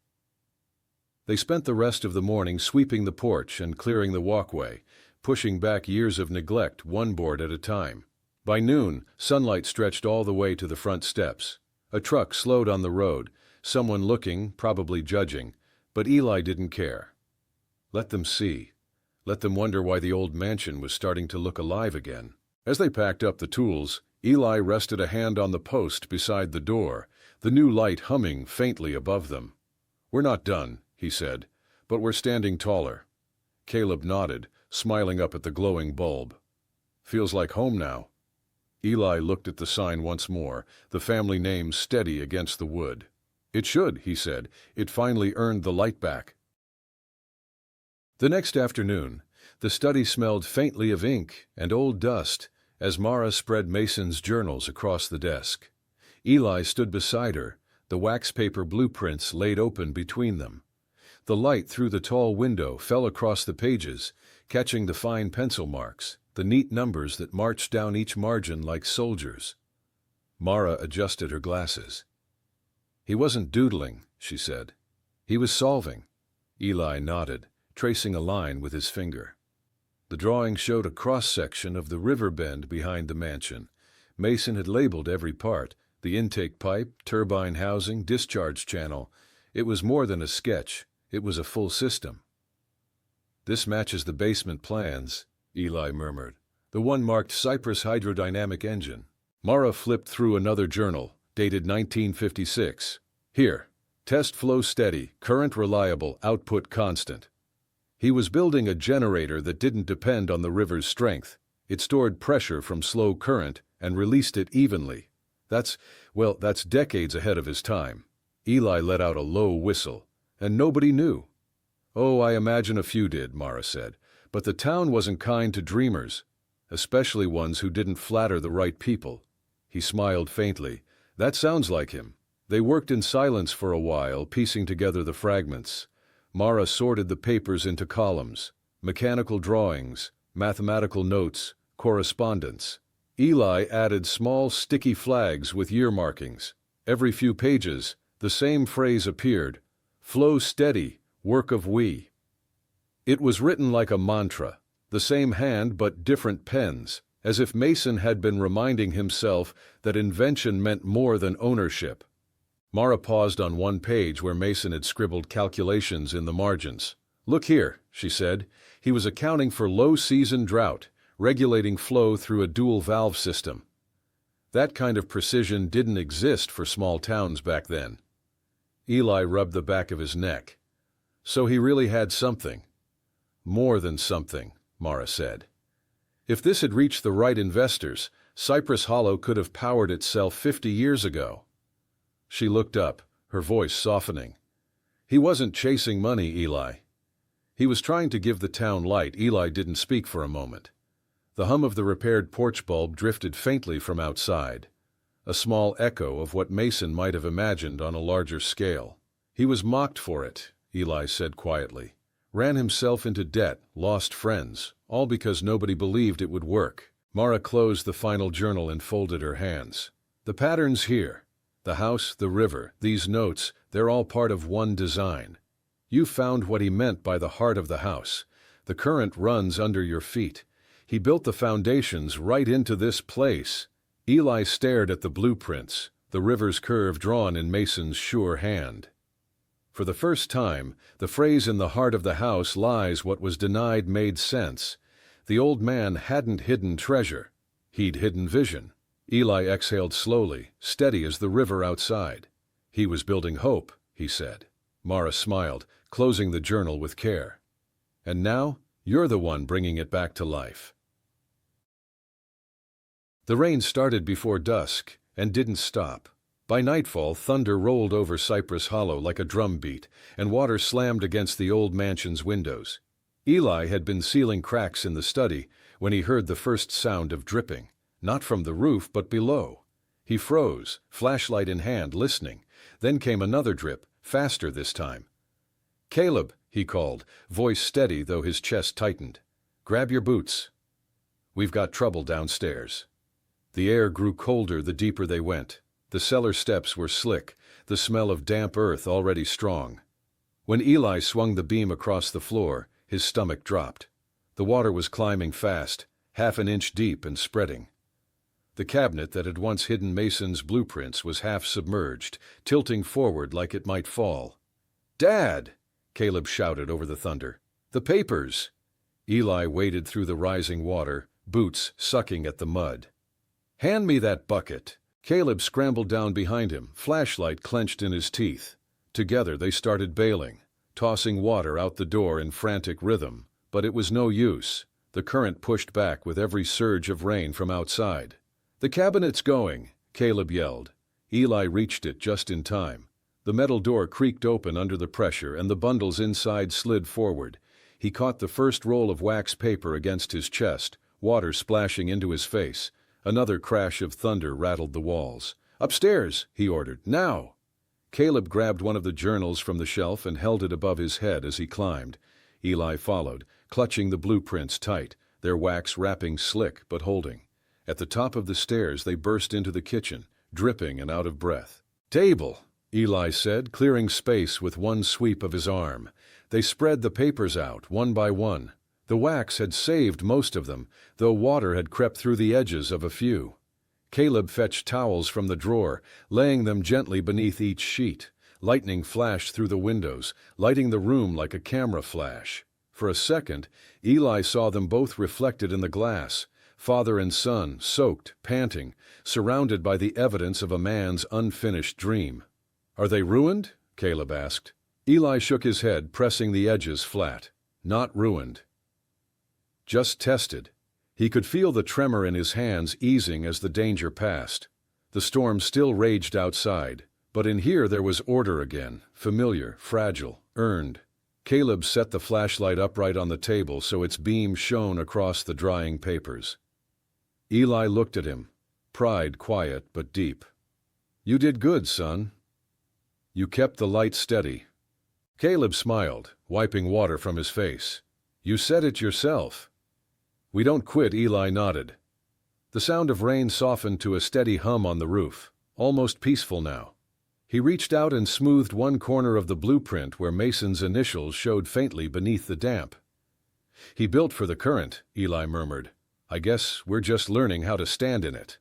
They spent the rest of the morning sweeping the porch and clearing the walkway, pushing back years of neglect one board at a time. By noon, sunlight stretched all the way to the front steps. A truck slowed on the road, someone looking, probably judging, but Eli didn't care. Let them see. Let them wonder why the old mansion was starting to look alive again. As they packed up the tools, Eli rested a hand on the post beside the door, the new light humming faintly above them. "We're not done," he said, "but we're standing taller." Caleb nodded, smiling up at the glowing bulb. "Feels like home now." Eli looked at the sign once more, the family name steady against the wood. "It should," he said. "It finally earned the light back." The next afternoon, the study smelled faintly of ink and old dust as Mara spread Mason's journals across the desk. Eli stood beside her, the wax paper blueprints laid open between them. The light through the tall window fell across the pages, catching the fine pencil marks, the neat numbers that marched down each margin like soldiers. Mara adjusted her glasses. "He wasn't doodling," she said. "He was solving." Eli nodded, tracing a line with his finger. The drawing showed a cross-section of the river bend behind the mansion. Mason had labeled every part, the intake pipe, turbine housing, discharge channel. It was more than a sketch, it was a full system. "This matches the basement plans," Eli murmured. "The one marked Cypress hydrodynamic engine." Mara flipped through another journal, dated 1956. "Here, test flow steady, current reliable, output constant." He was building a generator that didn't depend on the river's strength. It stored pressure from slow current and released it evenly. That's decades ahead of his time. Eli let out a low whistle. "And nobody knew." "Oh, I imagine a few did," Mara said. "But the town wasn't kind to dreamers, especially ones who didn't flatter the right people." He smiled faintly. "That sounds like him." They worked in silence for a while, piecing together the fragments. Mara sorted the papers into columns, mechanical drawings, mathematical notes, correspondence. Eli added small sticky flags with year markings. Every few pages, the same phrase appeared: "Flow steady, work of we." It was written like a mantra, the same hand but different pens, as if Mason had been reminding himself that invention meant more than ownership. Mara paused on one page where Mason had scribbled calculations in the margins. "Look here," she said. He was accounting for low-season drought, regulating flow through a dual-valve system. That kind of precision didn't exist for small towns back then. Eli rubbed the back of his neck. So he really had something. More than something, Mara said. If this had reached the right investors, Cypress Hollow could have powered itself 50 years ago. She looked up, her voice softening. He wasn't chasing money, Eli. He was trying to give the town light. Eli didn't speak for a moment. The hum of the repaired porch bulb drifted faintly from outside, a small echo of what Mason might have imagined on a larger scale. He was mocked for it, Eli said quietly. Ran himself into debt, lost friends, all because nobody believed it would work. Mara closed the final journal and folded her hands. The pattern's here. The house, the river, these notes, they're all part of one design. You found what he meant by the heart of the house. The current runs under your feet. He built the foundations right into this place. Eli stared at the blueprints, the river's curve drawn in Mason's sure hand. For the first time, the phrase "in the heart of the house lies what was denied" made sense. The old man hadn't hidden treasure. He'd hidden vision. Eli exhaled slowly, steady as the river outside. He was building hope, he said. Mara smiled, closing the journal with care. And now, you're the one bringing it back to life. The rain started before dusk and didn't stop. By nightfall, thunder rolled over Cypress Hollow like a drum beat, and water slammed against the old mansion's windows. Eli had been sealing cracks in the study when he heard the first sound of dripping, not from the roof but below. He froze, flashlight in hand, listening. Then came another drip, faster this time. "Caleb," he called, voice steady though his chest tightened. "Grab your boots. We've got trouble downstairs." The air grew colder the deeper they went. The cellar steps were slick, the smell of damp earth already strong. When Eli swung the beam across the floor, his stomach dropped. The water was climbing fast, half an inch deep and spreading. The cabinet that had once hidden Mason's blueprints was half submerged, tilting forward like it might fall. "Dad!" Caleb shouted over the thunder. "The papers!" Eli waded through the rising water, boots sucking at the mud. "Hand me that bucket!" Caleb scrambled down behind him, flashlight clenched in his teeth. Together they started bailing, tossing water out the door in frantic rhythm, but it was no use. The current pushed back with every surge of rain from outside. "The cabinet's going!" Caleb yelled. Eli reached it just in time. The metal door creaked open under the pressure and the bundles inside slid forward. He caught the first roll of wax paper against his chest, water splashing into his face. Another crash of thunder rattled the walls. "Upstairs!" he ordered. "Now!" Caleb grabbed one of the journals from the shelf and held it above his head as he climbed. Eli followed, clutching the blueprints tight, their wax wrapping slick but holding. At the top of the stairs they burst into the kitchen, dripping and out of breath. "Table!" Eli said, clearing space with one sweep of his arm. They spread the papers out, one by one. The wax had saved most of them, though water had crept through the edges of a few. Caleb fetched towels from the drawer, laying them gently beneath each sheet. Lightning flashed through the windows, lighting the room like a camera flash. For a second, Eli saw them both reflected in the glass, father and son, soaked, panting, surrounded by the evidence of a man's unfinished dream. "Are they ruined?" Caleb asked. Eli shook his head, pressing the edges flat. "Not ruined. Just tested." He could feel the tremor in his hands easing as the danger passed. The storm still raged outside, but in here there was order again, familiar, fragile, earned. Caleb set the flashlight upright on the table so its beam shone across the drying papers. Eli looked at him, pride quiet but deep. "You did good, son. You kept the light steady." Caleb smiled, wiping water from his face. "You said it yourself." "We don't quit," Eli nodded. The sound of rain softened to a steady hum on the roof, almost peaceful now. He reached out and smoothed one corner of the blueprint where Mason's initials showed faintly beneath the damp. "He built for the current," Eli murmured. I guess we're just learning how to stand in it."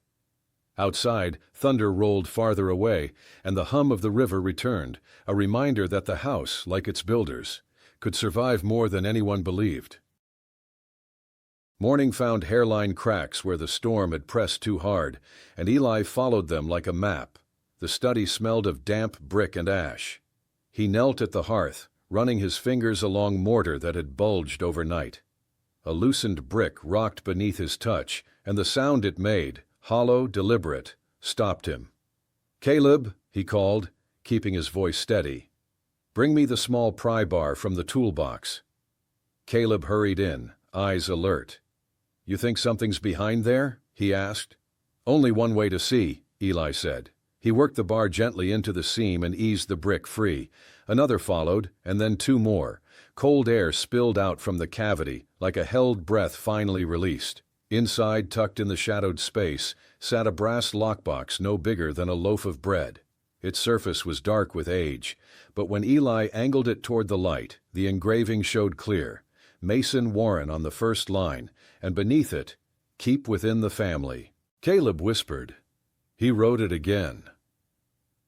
Outside, thunder rolled farther away, and the hum of the river returned, a reminder that the house, like its builders, could survive more than anyone believed. Morning found hairline cracks where the storm had pressed too hard, and Eli followed them like a map. The study smelled of damp brick and ash. He knelt at the hearth, running his fingers along mortar that had bulged overnight. A loosened brick rocked beneath his touch, and the sound it made, hollow, deliberate, stopped him. "Caleb," he called, keeping his voice steady. "Bring me the small pry bar from the toolbox." Caleb hurried in, eyes alert. "You think something's behind there?" he asked. "Only one way to see," Eli said. He worked the bar gently into the seam and eased the brick free. Another followed, and then two more. Cold air spilled out from the cavity, like a held breath finally released. Inside, tucked in the shadowed space, sat a brass lockbox no bigger than a loaf of bread. Its surface was dark with age, but when Eli angled it toward the light, the engraving showed clear. Mason Warren on the first line, and beneath it, "Keep within the family." Caleb whispered. He wrote it again.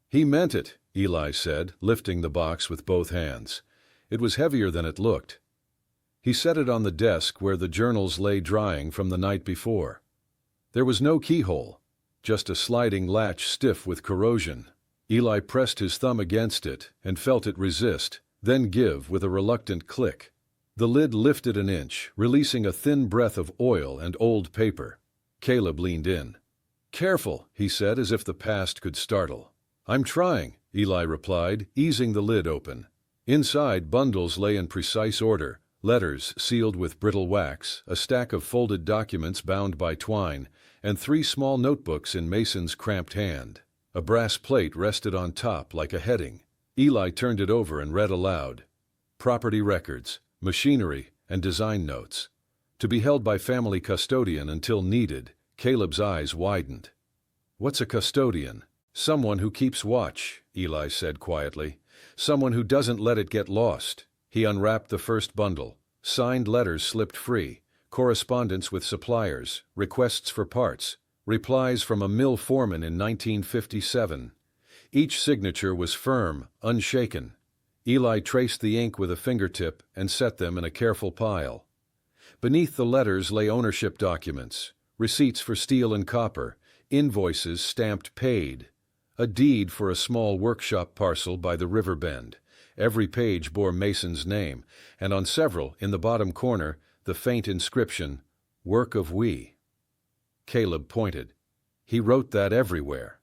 "He meant it," Eli said, lifting the box with both hands. It was heavier than it looked. He set it on the desk where the journals lay drying from the night before. There was no keyhole, just a sliding latch stiff with corrosion. Eli pressed his thumb against it and felt it resist, then give with a reluctant click. The lid lifted an inch, releasing a thin breath of oil and old paper. Caleb leaned in. "Careful," he said, as if the past could startle. "I'm trying," Eli replied, easing the lid open. Inside, bundles lay in precise order, letters sealed with brittle wax, a stack of folded documents bound by twine, and 3 small notebooks in Mason's cramped hand. A brass plate rested on top like a heading. Eli turned it over and read aloud. "Property records, machinery, and design notes. To be held by family custodian until needed." Caleb's eyes widened. "What's a custodian?" "Someone who keeps watch," Eli said quietly. "Someone who doesn't let it get lost." He unwrapped the first bundle. Signed letters slipped free, correspondence with suppliers, requests for parts, replies from a mill foreman in 1957. Each signature was firm, unshaken. Eli traced the ink with a fingertip and set them in a careful pile. Beneath the letters lay ownership documents, receipts for steel and copper, invoices stamped paid, a deed for a small workshop parcel by the river bend. Every page bore Mason's name, and on several, in the bottom corner, the faint inscription, "Work of We." Caleb pointed. "He wrote that everywhere."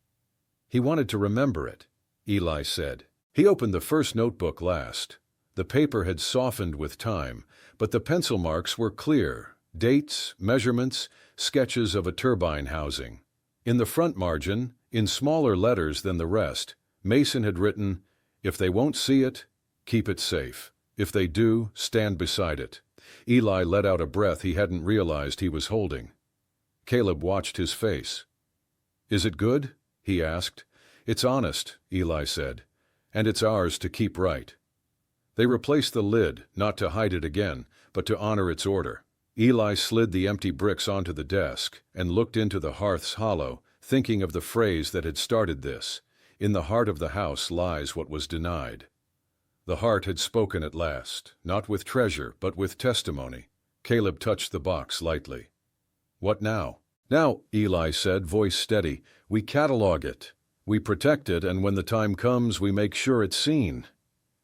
"He wanted to remember it," Eli said. He opened the first notebook last. The paper had softened with time, but the pencil marks were clear. Dates, measurements, sketches of a turbine housing. In the front margin, in smaller letters than the rest, Mason had written, "If they won't see it, keep it safe. If they do, stand beside it." Eli let out a breath he hadn't realized he was holding. Caleb watched his face. "Is it good?" he asked. "It's honest," Eli said, "and it's ours to keep right." They replaced the lid, not to hide it again, but to honor its order. Eli slid the empty bricks onto the desk and looked into the hearth's hollow, thinking of the phrase that had started this. "In the heart of the house lies what was denied." The heart had spoken at last, not with treasure, but with testimony. Caleb touched the box lightly. "What now?" "Now," Eli said, voice steady, "we catalog it. We protect it, and when the time comes, we make sure it's seen."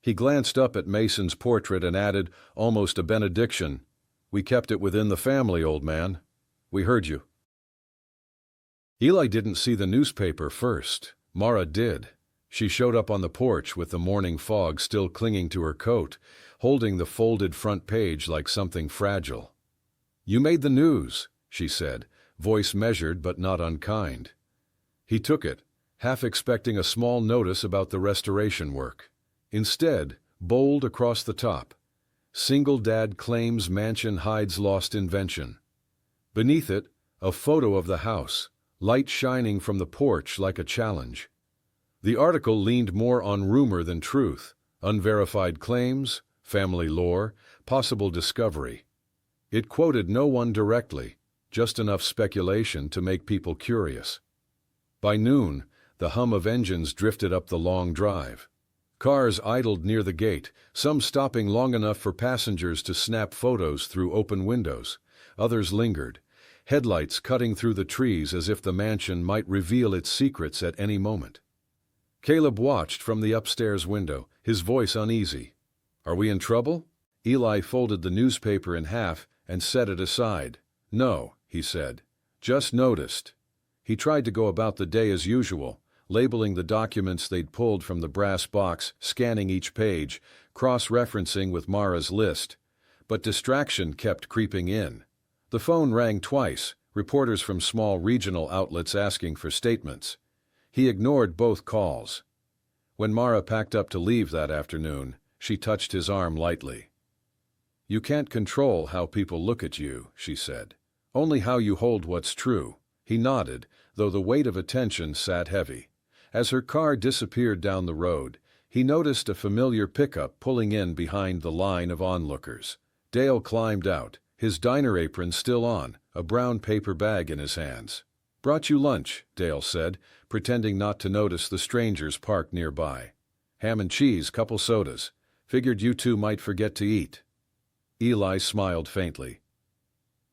He glanced up at Mason's portrait and added, almost a benediction, "We kept it within the family, old man. We heard you." Eli didn't see the newspaper first. Mara did. She showed up on the porch with the morning fog still clinging to her coat, holding the folded front page like something fragile. "You made the news," she said, voice measured but not unkind. He took it, half expecting a small notice about the restoration work. Instead, bold across the top, "Single dad claims mansion hides lost invention." Beneath it, a photo of the house, light shining from the porch like a challenge. The article leaned more on rumor than truth, unverified claims, family lore, possible discovery. It quoted no one directly, just enough speculation to make people curious. By noon, the hum of engines drifted up the long drive. Cars idled near the gate, some stopping long enough for passengers to snap photos through open windows. Others lingered, headlights cutting through the trees as if the mansion might reveal its secrets at any moment. Caleb watched from the upstairs window, his voice uneasy. "Are we in trouble?" Eli folded the newspaper in half and set it aside. "No," he said. "Just noticed." He tried to go about the day as usual, labeling the documents they'd pulled from the brass box, scanning each page, cross-referencing with Mara's list. But distraction kept creeping in. The phone rang twice, reporters from small regional outlets asking for statements. He ignored both calls. When Mara packed up to leave that afternoon, she touched his arm lightly. "You can't control how people look at you," she said. "Only how you hold what's true." He nodded, though the weight of attention sat heavy. As her car disappeared down the road, he noticed a familiar pickup pulling in behind the line of onlookers. Dale climbed out, his diner apron still on, a brown paper bag in his hands. "Brought you lunch," Dale said, pretending not to notice the strangers parked nearby. "Ham and cheese, couple sodas. Figured you two might forget to eat." Eli smiled faintly.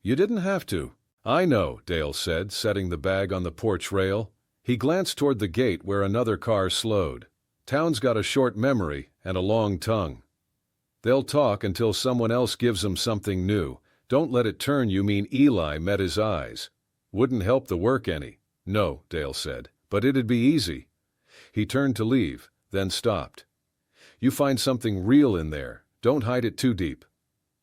"You didn't have to." "I know," Dale said, setting the bag on the porch rail. He glanced toward the gate where another car slowed. "Town's got a short memory and a long tongue. They'll talk until someone else gives them something new. Don't let it turn you." Eli met his eyes. "Wouldn't help the work any." "No," Dale said, "but it'd be easy." He turned to leave, then stopped. "You find something real in there. Don't hide it too deep.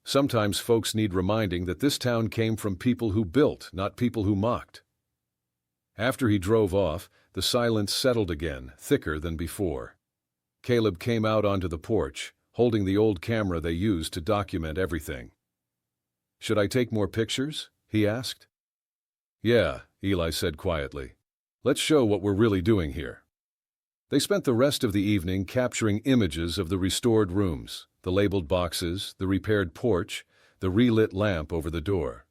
Sometimes folks need reminding that this town came from people who built, not people who mocked." After he drove off, the silence settled again, thicker than before. Caleb came out onto the porch, holding the old camera they used to document everything. "Should I take more pictures?" he asked. "Yeah," Eli said quietly. "Let's show what we're really doing here." They spent the rest of the evening capturing images of the restored rooms, the labeled boxes, the repaired porch, the relit lamp over the door.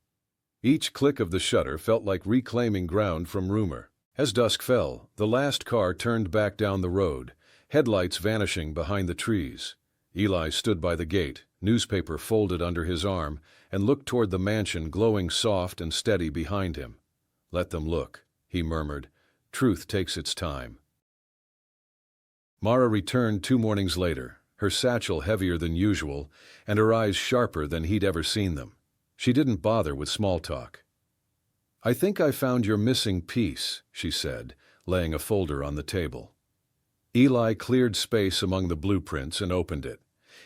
Each click of the shutter felt like reclaiming ground from rumor. As dusk fell, the last car turned back down the road, headlights vanishing behind the trees. Eli stood by the gate, newspaper folded under his arm, and looked toward the mansion glowing soft and steady behind him. "Let them look," he murmured. "Truth takes its time." Mara returned 2 mornings later, her satchel heavier than usual, and her eyes sharper than he'd ever seen them. She didn't bother with small talk. "I think I found your missing piece," she said, laying a folder on the table. Eli cleared space among the blueprints and opened it.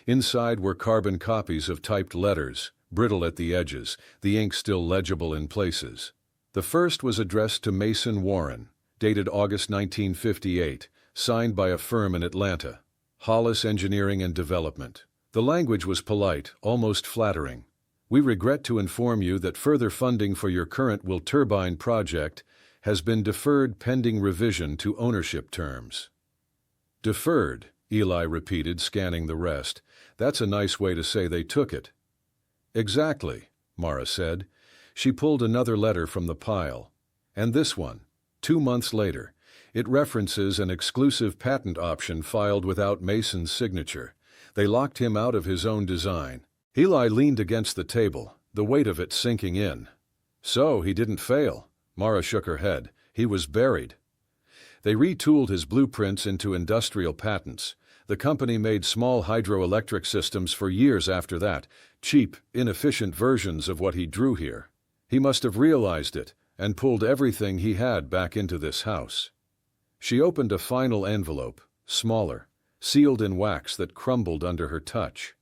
Inside were carbon copies of typed letters, brittle at the edges, the ink still legible in places. The first was addressed to Mason Warren, dated August 1958, signed by a firm in Atlanta, Hollis Engineering and Development. The language was polite, almost flattering. "We regret to inform you that further funding for your current wind turbine project has been deferred pending revision to ownership terms." "Deferred," Eli repeated, scanning the rest. "That's a nice way to say they took it." "Exactly," Mara said. She pulled another letter from the pile. "And this one, 2 months later. It references an exclusive patent option filed without Mason's signature. They locked him out of his own design." Eli leaned against the table, the weight of it sinking in. "So he didn't fail." Mara shook her head. "He was buried." They retooled his blueprints into industrial patents. The company made small hydroelectric systems for years after that, cheap, inefficient versions of what he drew here. He must have realized it and pulled everything he had back into this house. She opened a final envelope, smaller, sealed in wax that crumbled under her touch.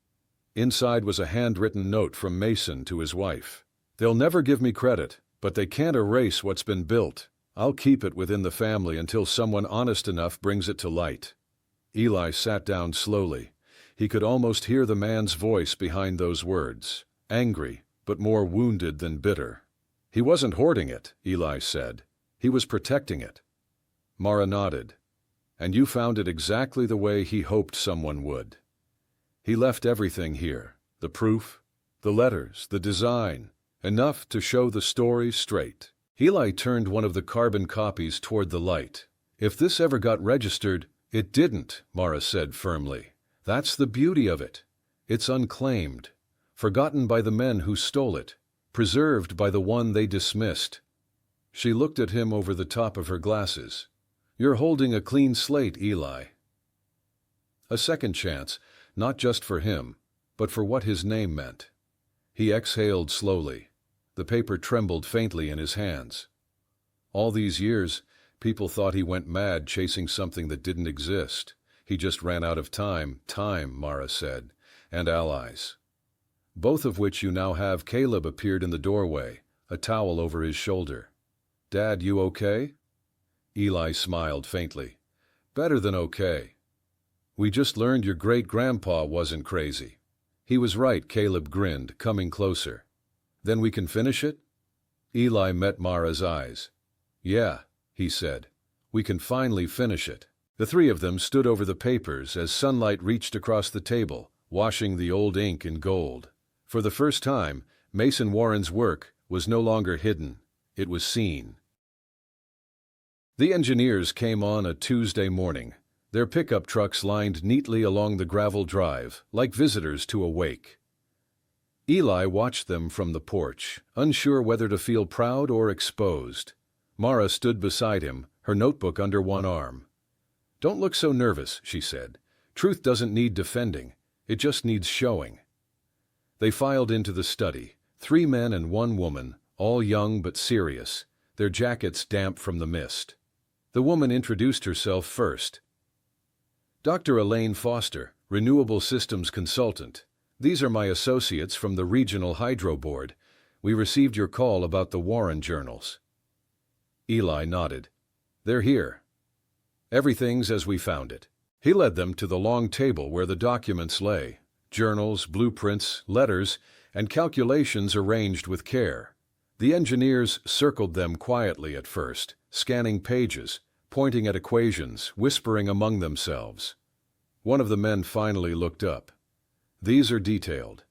Inside was a handwritten note from Mason to his wife. "They'll never give me credit, but they can't erase what's been built. I'll keep it within the family until someone honest enough brings it to light." Eli sat down slowly. He could almost hear the man's voice behind those words, angry, but more wounded than bitter. "He wasn't hoarding it," Eli said. "He was protecting it." Mara nodded. "And you found it exactly the way he hoped someone would." "He left everything here, the proof, the letters, the design, Enough to show the story straight. Eli turned one of the carbon copies toward the light. If this ever got registered, it didn't, Mara said firmly. That's the beauty of it. It's unclaimed, forgotten by the men who stole it, preserved by the one they dismissed. She looked at him over the top of her glasses. You're holding a clean slate, Eli. A second chance, not just for him, but for what his name meant. He exhaled slowly. The paper trembled faintly in his hands. All these years, people thought he went mad chasing something that didn't exist. He just ran out of time, Mara said, and allies. Both of which you now have. Caleb appeared in the doorway, a towel over his shoulder. Dad, you okay? Eli smiled faintly. Better than okay. We just learned your great-grandpa wasn't crazy. He was right, Caleb grinned, coming closer. Then we can finish it? Eli met Mara's eyes. Yeah, he said. We can finally finish it. The three of them stood over the papers as sunlight reached across the table, washing the old ink in gold. For the first time, Mason Warren's work was no longer hidden. It was seen. The engineers came on a Tuesday morning, their pickup trucks lined neatly along the gravel drive, like visitors to a wake. Eli watched them from the porch, unsure whether to feel proud or exposed. Mara stood beside him, her notebook under one arm. Don't look so nervous, she said. Truth doesn't need defending. It just needs showing. They filed into the study, 3 men and 1 woman, all young but serious, their jackets damp from the mist. The woman introduced herself first. Dr. Elaine Foster, Renewable Systems Consultant. These are my associates from the Regional Hydro Board. We received your call about the Warren journals. Eli nodded. They're here. Everything's as we found it. He led them to the long table where the documents lay. Journals, blueprints, letters, and calculations arranged with care. The engineers circled them quietly at first, scanning pages, pointing at equations, whispering among themselves. One of the men finally looked up. These are detailed.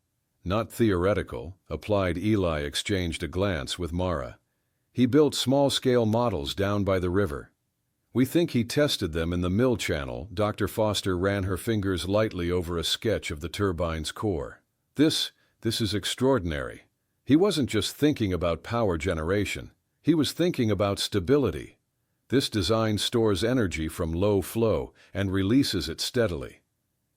Not theoretical, applied. Eli exchanged a glance with Mara. He built small-scale models down by the river. We think he tested them in the mill channel. Dr. Foster ran her fingers lightly over a sketch of the turbine's core. This is extraordinary. He wasn't just thinking about power generation. He was thinking about stability. This design stores energy from low flow and releases it steadily.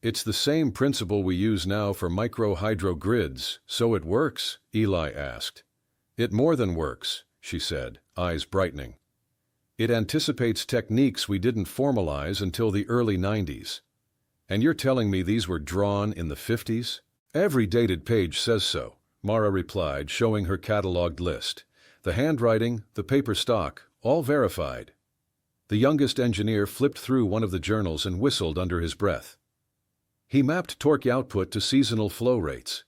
It's the same principle we use now for micro-hydro grids. So it works? Eli asked. It more than works, she said, eyes brightening. It anticipates techniques we didn't formalize until the early 90s. And you're telling me these were drawn in the 50s? Every dated page says so, Mara replied, showing her cataloged list. The handwriting, the paper stock, all verified. The youngest engineer flipped through one of the journals and whistled under his breath. He mapped torque output to seasonal flow rates.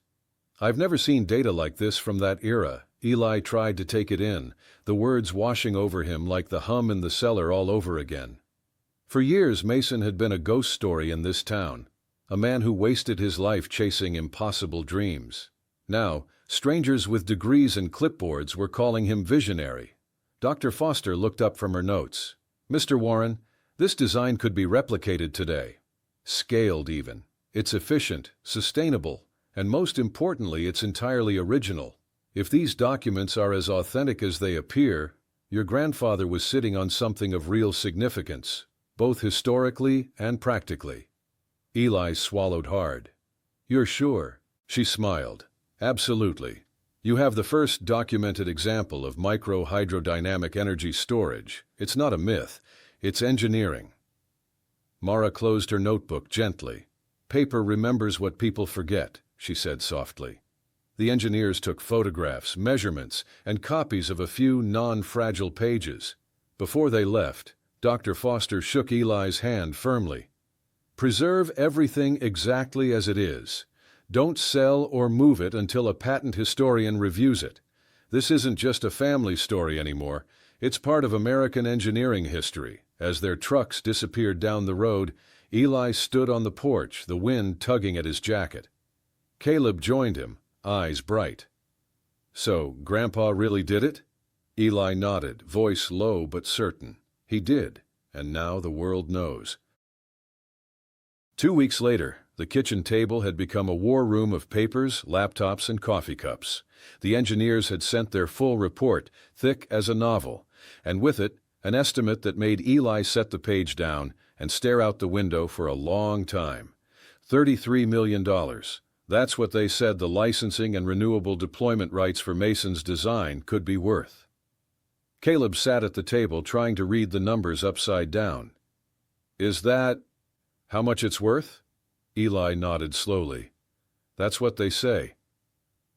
I've never seen data like this from that era. Eli tried to take it in, the words washing over him like the hum in the cellar all over again. For years, Mason had been a ghost story in this town, a man who wasted his life chasing impossible dreams. Now, strangers with degrees and clipboards were calling him visionary. Dr. Foster looked up from her notes. Mr. Warren, this design could be replicated today. Scaled even. It's efficient, sustainable, and most importantly, it's entirely original. If these documents are as authentic as they appear, your grandfather was sitting on something of real significance, both historically and practically. Eli swallowed hard. You're sure? She smiled. Absolutely. You have the first documented example of micro-hydrodynamic energy storage. It's not a myth, it's engineering. Mara closed her notebook gently. Paper remembers what people forget, she said softly. The engineers took photographs, measurements, and copies of a few non-fragile pages. Before they left, Dr. Foster shook Eli's hand firmly. Preserve everything exactly as it is. Don't sell or move it until a patent historian reviews it. This isn't just a family story anymore. It's part of American engineering history. As their trucks disappeared down the road, Eli stood on the porch, the wind tugging at his jacket. Caleb joined him, eyes bright. So, Grandpa really did it? Eli nodded, voice low but certain. He did, and now the world knows. 2 weeks later, the kitchen table had become a war room of papers, laptops, and coffee cups. The engineers had sent their full report, thick as a novel, and with it, an estimate that made Eli set the page down and stare out the window for a long time. $33 million. That's what they said the licensing and renewable deployment rights for Mason's design could be worth. Caleb sat at the table trying to read the numbers upside down. Is that how much it's worth? Eli nodded slowly. That's what they say.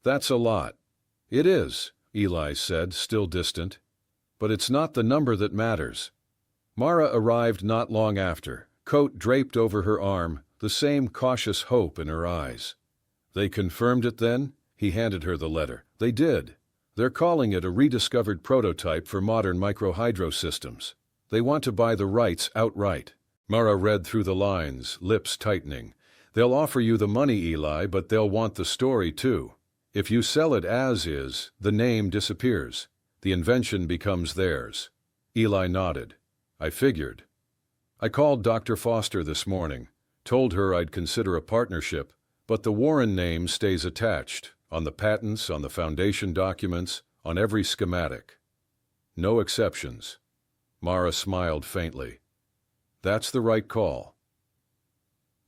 That's a lot. It is, Eli said, still distant. But it's not the number that matters. Mara arrived not long after, coat draped over her arm, the same cautious hope in her eyes. They confirmed it then? He handed her the letter. They did. They're calling it a rediscovered prototype for modern microhydro systems. They want to buy the rights outright. Mara read through the lines, lips tightening. They'll offer you the money, Eli, but they'll want the story too. If you sell it as is, the name disappears. The invention becomes theirs. Eli nodded. I figured. I called Dr. Foster this morning, told her I'd consider a partnership, but the Warren name stays attached, on the patents, on the foundation documents, on every schematic. No exceptions. Mara smiled faintly. That's the right call.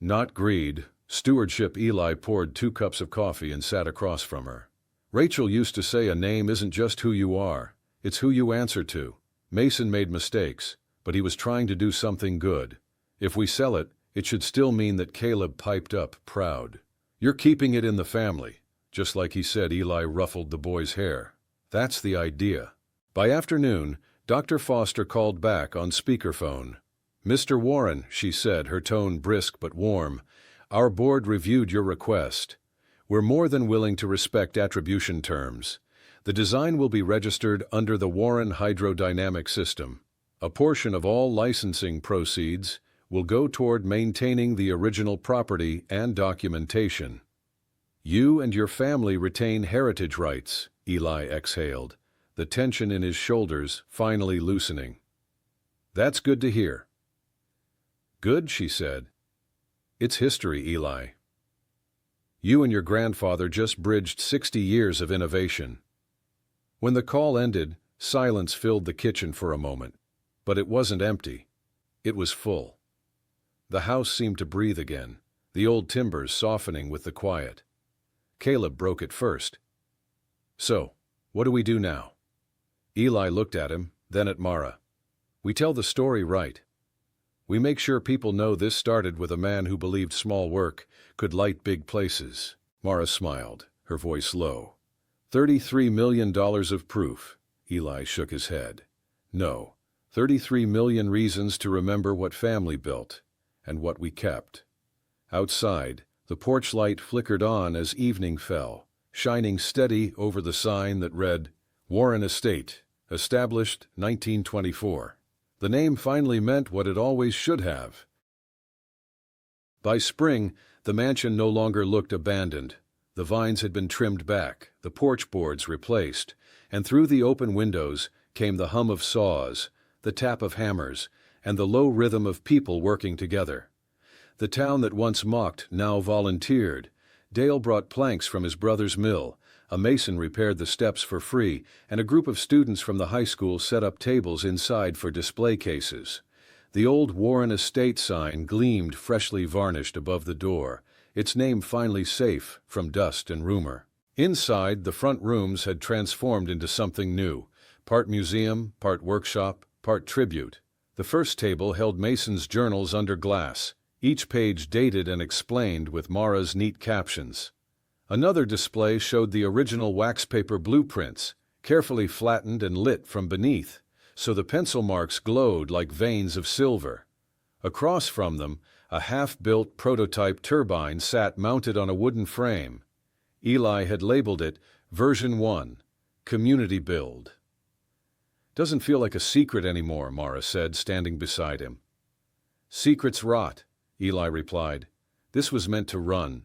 Not greed, stewardship. Eli poured 2 cups of coffee and sat across from her. Rachel used to say a name isn't just who you are, it's who you answer to. Mason made mistakes, but he was trying to do something good. If we sell it, it should still mean that. Caleb piped up, proud. You're keeping it in the family, just like he said. Eli ruffled the boy's hair. That's the idea. By afternoon, Dr. Foster called back on speakerphone. Mr. Warren, she said, her tone brisk but warm, our board reviewed your request. We're more than willing to respect attribution terms. The design will be registered under the Warren hydrodynamic system. A portion of all licensing proceeds will go toward maintaining the original property and documentation. You and your family retain heritage rights, Eli exhaled, the tension in his shoulders finally loosening. That's good to hear. Good, she said. It's history, Eli. You and your grandfather just bridged 60 years of innovation. When the call ended, silence filled the kitchen for a moment. But it wasn't empty. It was full. The house seemed to breathe again, the old timbers softening with the quiet. Caleb broke it first. So, what do we do now? Eli looked at him, then at Mara. We tell the story right. We make sure people know this started with a man who believed small work could light big places. Mara smiled, her voice low. $33 million of proof. Eli shook his head. No, 33 million reasons to remember what family built, and what we kept. Outside, the porch light flickered on as evening fell, shining steady over the sign that read, Warren Estate, established 1924. The name finally meant what it always should have. By spring, the mansion no longer looked abandoned. The vines had been trimmed back, the porch boards replaced, and through the open windows came the hum of saws, the tap of hammers, and the low rhythm of people working together. The town that once mocked now volunteered. Dale brought planks from his brother's mill, a mason repaired the steps for free, and a group of students from the high school set up tables inside for display cases. The old Warren Estate sign gleamed freshly varnished above the door, its name finally safe from dust and rumor. Inside, the front rooms had transformed into something new, part museum, part workshop, part tribute. The first table held Mason's journals under glass, each page dated and explained with Mara's neat captions. Another display showed the original wax paper blueprints, carefully flattened and lit from beneath, so the pencil marks glowed like veins of silver. Across from them, a half-built prototype turbine sat mounted on a wooden frame. Eli had labeled it Version 1, Community Build. Doesn't feel like a secret anymore, Mara said, standing beside him. Secrets rot, Eli replied. This was meant to run.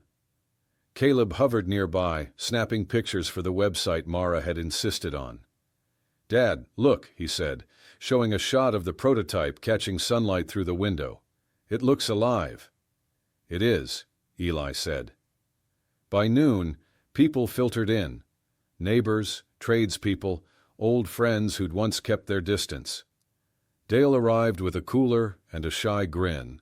Caleb hovered nearby, snapping pictures for the website Mara had insisted on. "Dad, look," he said, showing a shot of the prototype catching sunlight through the window. "It looks alive." "It is," Eli said. By noon, people filtered in. Neighbors, tradespeople, old friends who'd once kept their distance. Dale arrived with a cooler and a shy grin.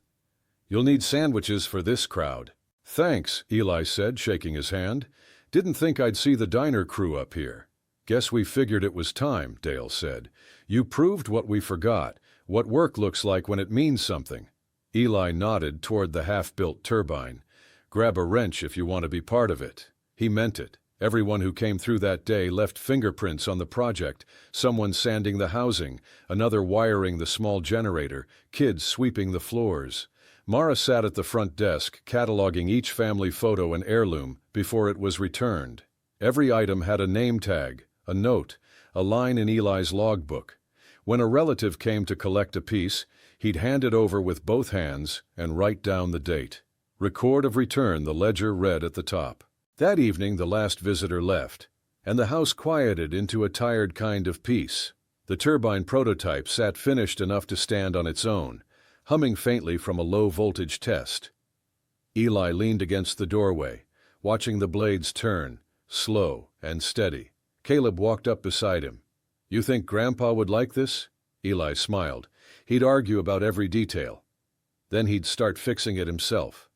"You'll need sandwiches for this crowd." "Thanks," Eli said, shaking his hand. "Didn't think I'd see the diner crew up here." "Guess we figured it was time," Dale said. "You proved what we forgot, what work looks like when it means something." Eli nodded toward the half-built turbine. "Grab a wrench if you want to be part of it." He meant it. Everyone who came through that day left fingerprints on the project, someone sanding the housing, another wiring the small generator, kids sweeping the floors. Mara sat at the front desk, cataloging each family photo and heirloom before it was returned. Every item had a name tag, a note, a line in Eli's logbook. When a relative came to collect a piece, he'd hand it over with both hands and write down the date. "Record of return," the ledger read at the top. That evening the last visitor left, and the house quieted into a tired kind of peace. The turbine prototype sat finished enough to stand on its own, humming faintly from a low-voltage test. Eli leaned against the doorway, watching the blades turn, slow and steady. Caleb walked up beside him. "You think Grandpa would like this?" Eli smiled. He'd argue about every detail. Then he'd start fixing it himself.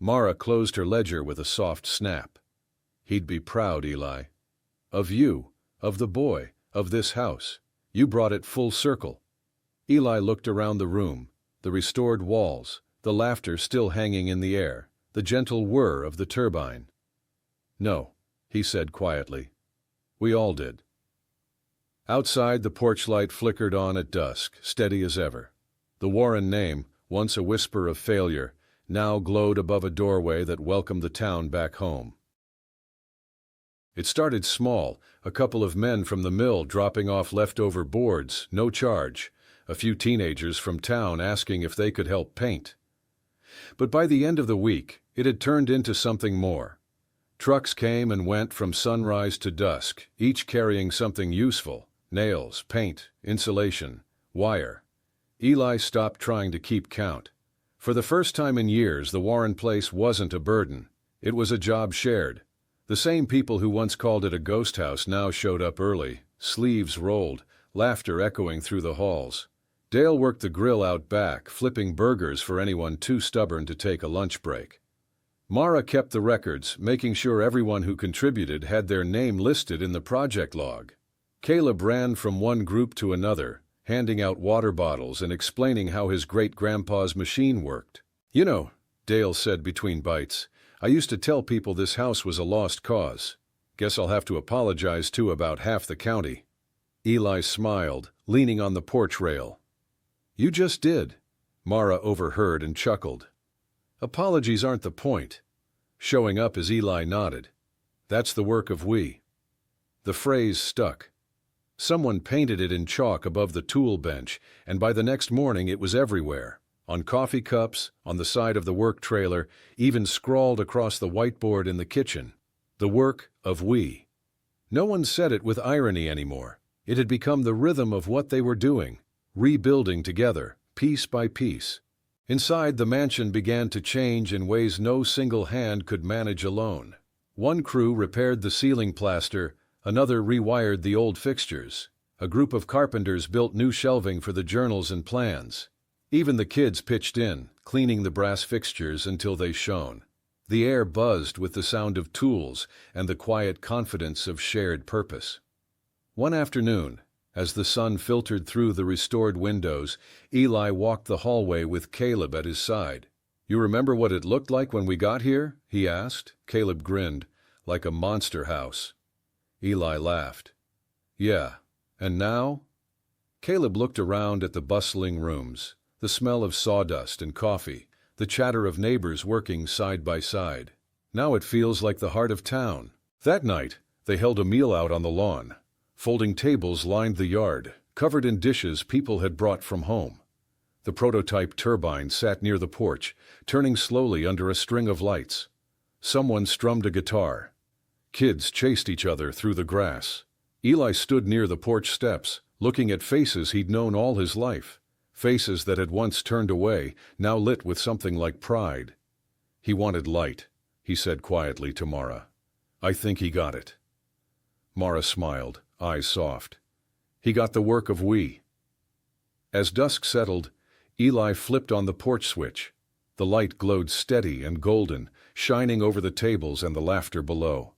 Mara closed her ledger with a soft snap. "He'd be proud, Eli. Of you, of the boy, of this house. You brought it full circle." Eli looked around the room, the restored walls, the laughter still hanging in the air, the gentle whir of the turbine. "No," he said quietly. "We all did." Outside, the porch light flickered on at dusk, steady as ever. The Warren name, once a whisper of failure, now glowed above a doorway that welcomed the town back home. It started small, a couple of men from the mill dropping off leftover boards, no charge, a few teenagers from town asking if they could help paint. But by the end of the week, it had turned into something more. Trucks came and went from sunrise to dusk, each carrying something useful: nails, paint, insulation, wire. Eli stopped trying to keep count. For the first time in years, the Warren place wasn't a burden. It was a job shared. The same people who once called it a ghost house now showed up early, sleeves rolled, laughter echoing through the halls. Dale worked the grill out back, flipping burgers for anyone too stubborn to take a lunch break. Mara kept the records, making sure everyone who contributed had their name listed in the project log. Caleb ran from one group to another, handing out water bottles and explaining how his great-grandpa's machine worked. "You know," Dale said between bites, "I used to tell people this house was a lost cause. Guess I'll have to apologize to about half the county." Eli smiled, leaning on the porch rail. "You just did." Mara overheard and chuckled. "Apologies aren't the point." Showing up as Eli nodded. "That's the work of we." The phrase stuck. Someone painted it in chalk above the tool bench, and by the next morning it was everywhere. On coffee cups, on the side of the work trailer, even scrawled across the whiteboard in the kitchen. The work of we. No one said it with irony anymore. It had become the rhythm of what they were doing, rebuilding together, piece by piece. Inside, the mansion began to change in ways no single hand could manage alone. One crew repaired the ceiling plaster, another rewired the old fixtures. A group of carpenters built new shelving for the journals and plans. Even the kids pitched in, cleaning the brass fixtures until they shone. The air buzzed with the sound of tools and the quiet confidence of shared purpose. One afternoon, as the sun filtered through the restored windows, Eli walked the hallway with Caleb at his side. "You remember what it looked like when we got here?" he asked. Caleb grinned. "Like a monster house." Eli laughed. "Yeah, and now?" Caleb looked around at the bustling rooms, the smell of sawdust and coffee, the chatter of neighbors working side by side. "Now it feels like the heart of town." That night, they held a meal out on the lawn. Folding tables lined the yard, covered in dishes people had brought from home. The prototype turbine sat near the porch, turning slowly under a string of lights. Someone strummed a guitar. Kids chased each other through the grass. Eli stood near the porch steps, looking at faces he'd known all his life. Faces that had once turned away, now lit with something like pride. He wanted light, he said quietly to Mara. I think he got it. Mara smiled, eyes soft. He got the work of we. As dusk settled, Eli flipped on the porch switch. The light glowed steady and golden, shining over the tables and the laughter below.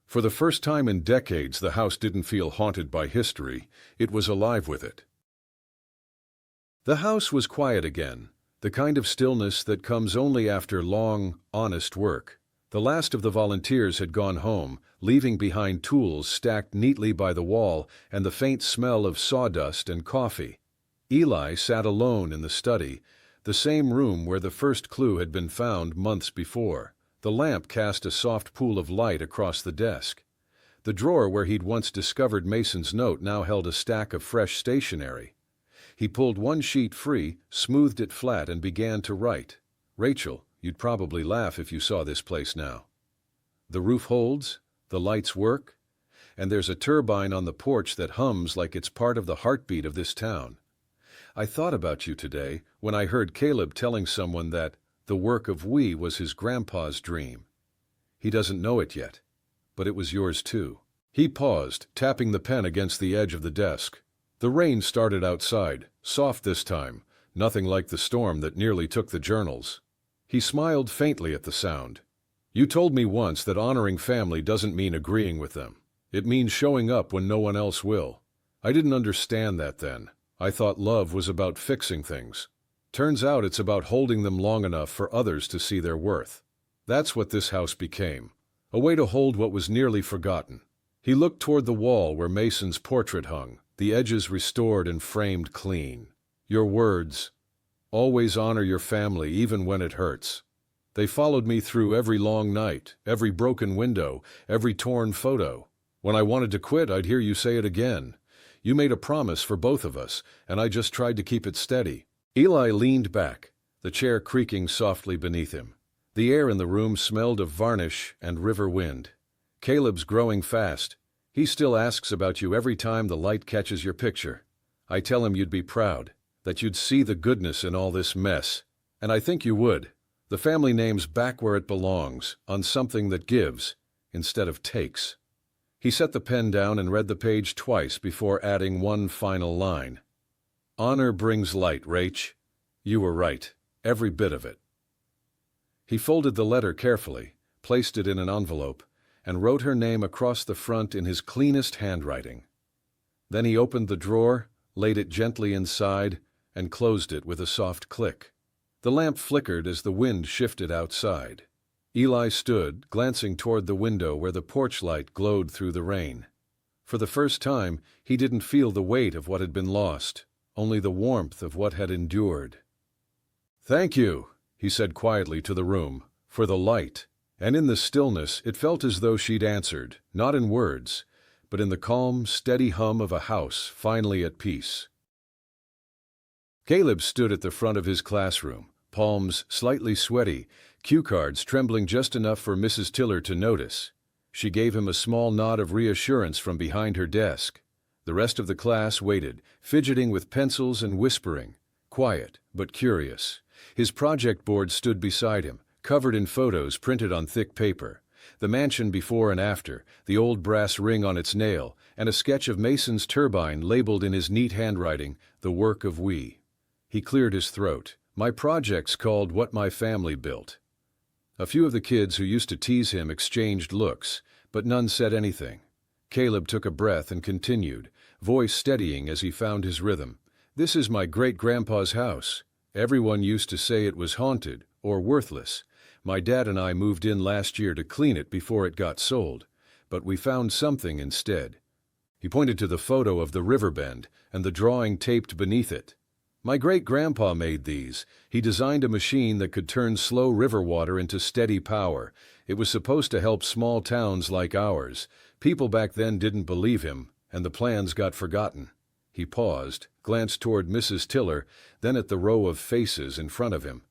For the first time in decades, the house didn't feel haunted by history. It was alive with it. The house was quiet again, the kind of stillness that comes only after long, honest work. The last of the volunteers had gone home, leaving behind tools stacked neatly by the wall and the faint smell of sawdust and coffee. Eli sat alone in the study, the same room where the first clue had been found months before. The lamp cast a soft pool of light across the desk. The drawer where he'd once discovered Mason's note now held a stack of fresh stationery. He pulled one sheet free, smoothed it flat, and began to write. Rachel, you'd probably laugh if you saw this place now. The roof holds, the lights work, and there's a turbine on the porch that hums like it's part of the heartbeat of this town. I thought about you today when I heard Caleb telling someone that the work of we was his grandpa's dream. He doesn't know it yet, but it was yours too. He paused, tapping the pen against the edge of the desk. The rain started outside, soft this time, nothing like the storm that nearly took the journals. He smiled faintly at the sound. You told me once that honoring family doesn't mean agreeing with them. It means showing up when no one else will. I didn't understand that then. I thought love was about fixing things. Turns out it's about holding them long enough for others to see their worth. That's what this house became, a way to hold what was nearly forgotten. He looked toward the wall where Mason's portrait hung, the edges restored and framed clean. Your words, always honor your family even when it hurts. They followed me through every long night, every broken window, every torn photo. When I wanted to quit, I'd hear you say it again. You made a promise for both of us, and I just tried to keep it steady. Eli leaned back, the chair creaking softly beneath him. The air in the room smelled of varnish and river wind. Caleb's growing fast. He still asks about you every time the light catches your picture. I tell him you'd be proud, that you'd see the goodness in all this mess. And I think you would. The family name's back where it belongs, on something that gives, instead of takes. He set the pen down and read the page twice before adding one final line. Honor brings light, Rach. You were right, every bit of it. He folded the letter carefully, placed it in an envelope, and wrote her name across the front in his cleanest handwriting. Then he opened the drawer, laid it gently inside, and closed it with a soft click. The lamp flickered as the wind shifted outside. Eli stood, glancing toward the window where the porch light glowed through the rain. For the first time, he didn't feel the weight of what had been lost, only the warmth of what had endured. Thank you, he said quietly to the room, for the light. And in the stillness, it felt as though she'd answered, not in words, but in the calm, steady hum of a house finally at peace. Caleb stood at the front of his classroom, palms slightly sweaty, cue cards trembling just enough for Mrs. Tiller to notice. She gave him a small nod of reassurance from behind her desk. The rest of the class waited, fidgeting with pencils and whispering, quiet but curious. His project board stood beside him, covered in photos printed on thick paper. The mansion before and after, the old brass ring on its nail, and a sketch of Mason's turbine labeled in his neat handwriting, the work of we. He cleared his throat. My project's called What My Family Built. A few of the kids who used to tease him exchanged looks, but none said anything. Caleb took a breath and continued, voice steadying as he found his rhythm. This is my great-grandpa's house. Everyone used to say it was haunted or worthless. My dad and I moved in last year to clean it before it got sold, but we found something instead. He pointed to the photo of the river bend and the drawing taped beneath it. My great-grandpa made these. He designed a machine that could turn slow river water into steady power. It was supposed to help small towns like ours. People back then didn't believe him, and the plans got forgotten. He paused, glanced toward Mrs. Tiller, then at the row of faces in front of him.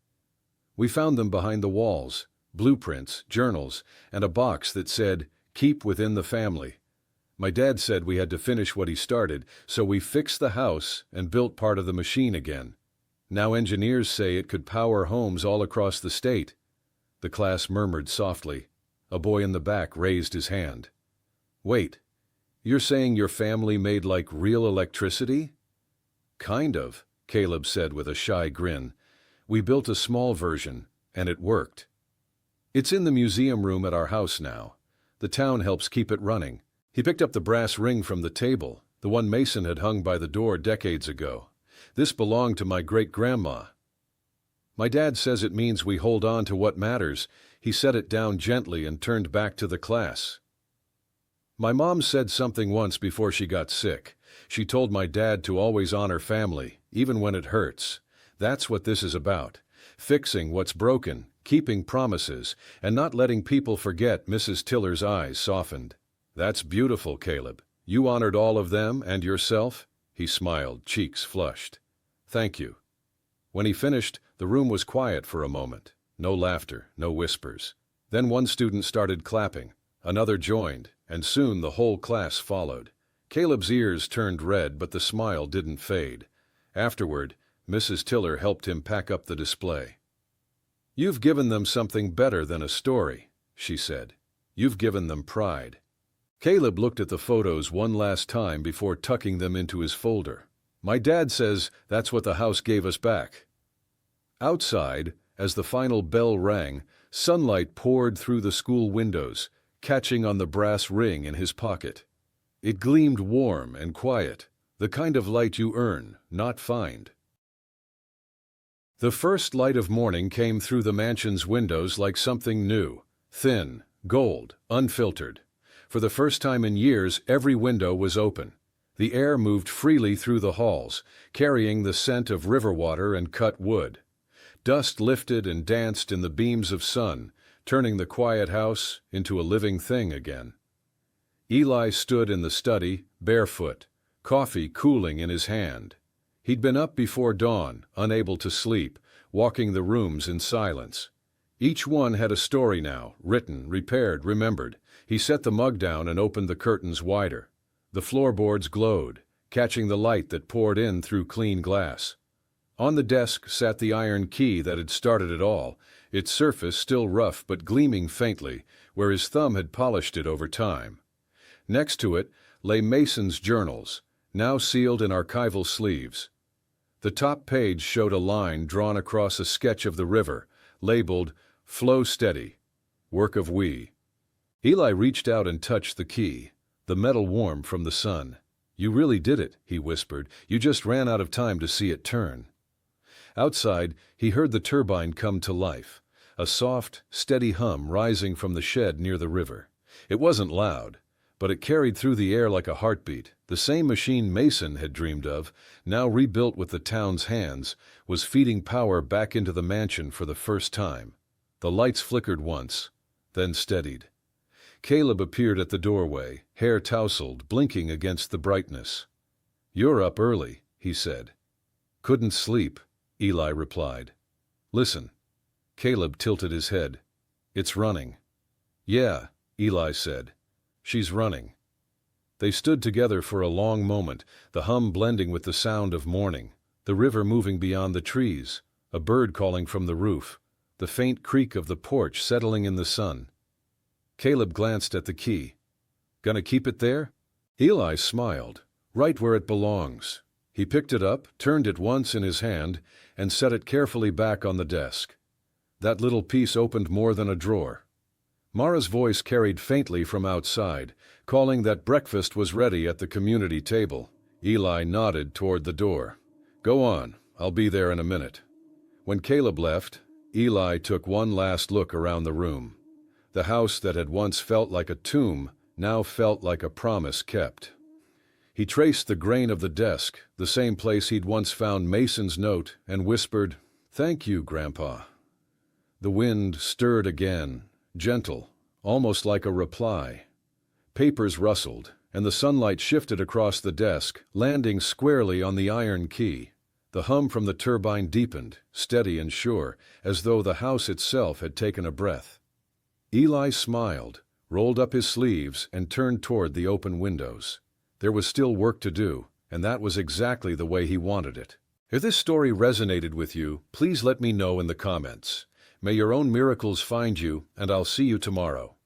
We found them behind the walls. blueprints, journals, and a box that said, "Keep within the family." My dad said we had to finish what he started, so we fixed the house and built part of the machine again. Now engineers say it could power homes all across the state. The class murmured softly. A boy in the back raised his hand. "Wait, you're saying your family made like real electricity?" "Kind of," Caleb said with a shy grin. "We built a small version, and it worked. It's in the museum room at our house now. The town helps keep it running." He picked up the brass ring from the table, the one Mason had hung by the door decades ago. "This belonged to my great-grandma." "My dad says it means we hold on to what matters." He set it down gently and turned back to the class. "My mom said something once before she got sick. She told my dad to always honor family, even when it hurts. That's what this is about. Fixing what's broken, keeping promises, and not letting people forget." Mrs. Tiller's eyes softened. "That's beautiful, Caleb. You honored all of them and yourself?" He smiled, cheeks flushed. "Thank you." When he finished, the room was quiet for a moment. No laughter, no whispers. Then one student started clapping. Another joined, and soon the whole class followed. Caleb's ears turned red, but the smile didn't fade. Afterward, Mrs. Tiller helped him pack up the display. "You've given them something better than a story," she said. "You've given them pride." Caleb looked at the photos one last time before tucking them into his folder. "My dad says that's what the house gave us back." Outside, as the final bell rang, sunlight poured through the school windows, catching on the brass ring in his pocket. It gleamed warm and quiet, the kind of light you earn, not find. The first light of morning came through the mansion's windows like something new, thin, gold, unfiltered. For the first time in years, every window was open. The air moved freely through the halls, carrying the scent of river water and cut wood. Dust lifted and danced in the beams of sun, turning the quiet house into a living thing again. Eli stood in the study, barefoot, coffee cooling in his hand. He'd been up before dawn, unable to sleep, walking the rooms in silence. Each one had a story now, written, repaired, remembered. He set the mug down and opened the curtains wider. The floorboards glowed, catching the light that poured in through clean glass. On the desk sat the iron key that had started it all, its surface still rough but gleaming faintly, where his thumb had polished it over time. Next to it lay Mason's journals, now sealed in archival sleeves. The top page showed a line drawn across a sketch of the river, labeled, "Flow Steady, Work of We." Eli reached out and touched the key, the metal warm from the sun. "You really did it," he whispered. "You just ran out of time to see it turn." Outside, he heard the turbine come to life, a soft, steady hum rising from the shed near the river. It wasn't loud, but it carried through the air like a heartbeat. The same machine Mason had dreamed of, now rebuilt with the town's hands, was feeding power back into the mansion for the first time. The lights flickered once, then steadied. Caleb appeared at the doorway, hair tousled, blinking against the brightness. "You're up early," he said. "Couldn't sleep," Eli replied. "Listen." Caleb tilted his head. "It's running." "Yeah," Eli said. "She's running." They stood together for a long moment, the hum blending with the sound of morning, the river moving beyond the trees, a bird calling from the roof, the faint creak of the porch settling in the sun. Caleb glanced at the key. "Gonna keep it there?" Eli smiled. "Right where it belongs." He picked it up, turned it once in his hand, and set it carefully back on the desk. That little piece opened more than a drawer. Mara's voice carried faintly from outside, calling that breakfast was ready at the community table. Eli nodded toward the door. "Go on, I'll be there in a minute." When Caleb left, Eli took one last look around the room. The house that had once felt like a tomb now felt like a promise kept. He traced the grain of the desk, the same place he'd once found Mason's note, and whispered, "Thank you, Grandpa." The wind stirred again, gentle, almost like a reply. Papers rustled, and the sunlight shifted across the desk, landing squarely on the iron key. The hum from the turbine deepened, steady and sure, as though the house itself had taken a breath. Eli smiled, rolled up his sleeves, and turned toward the open windows. There was still work to do, and that was exactly the way he wanted it. If this story resonated with you, please let me know in the comments. May your own miracles find you, and I'll see you tomorrow.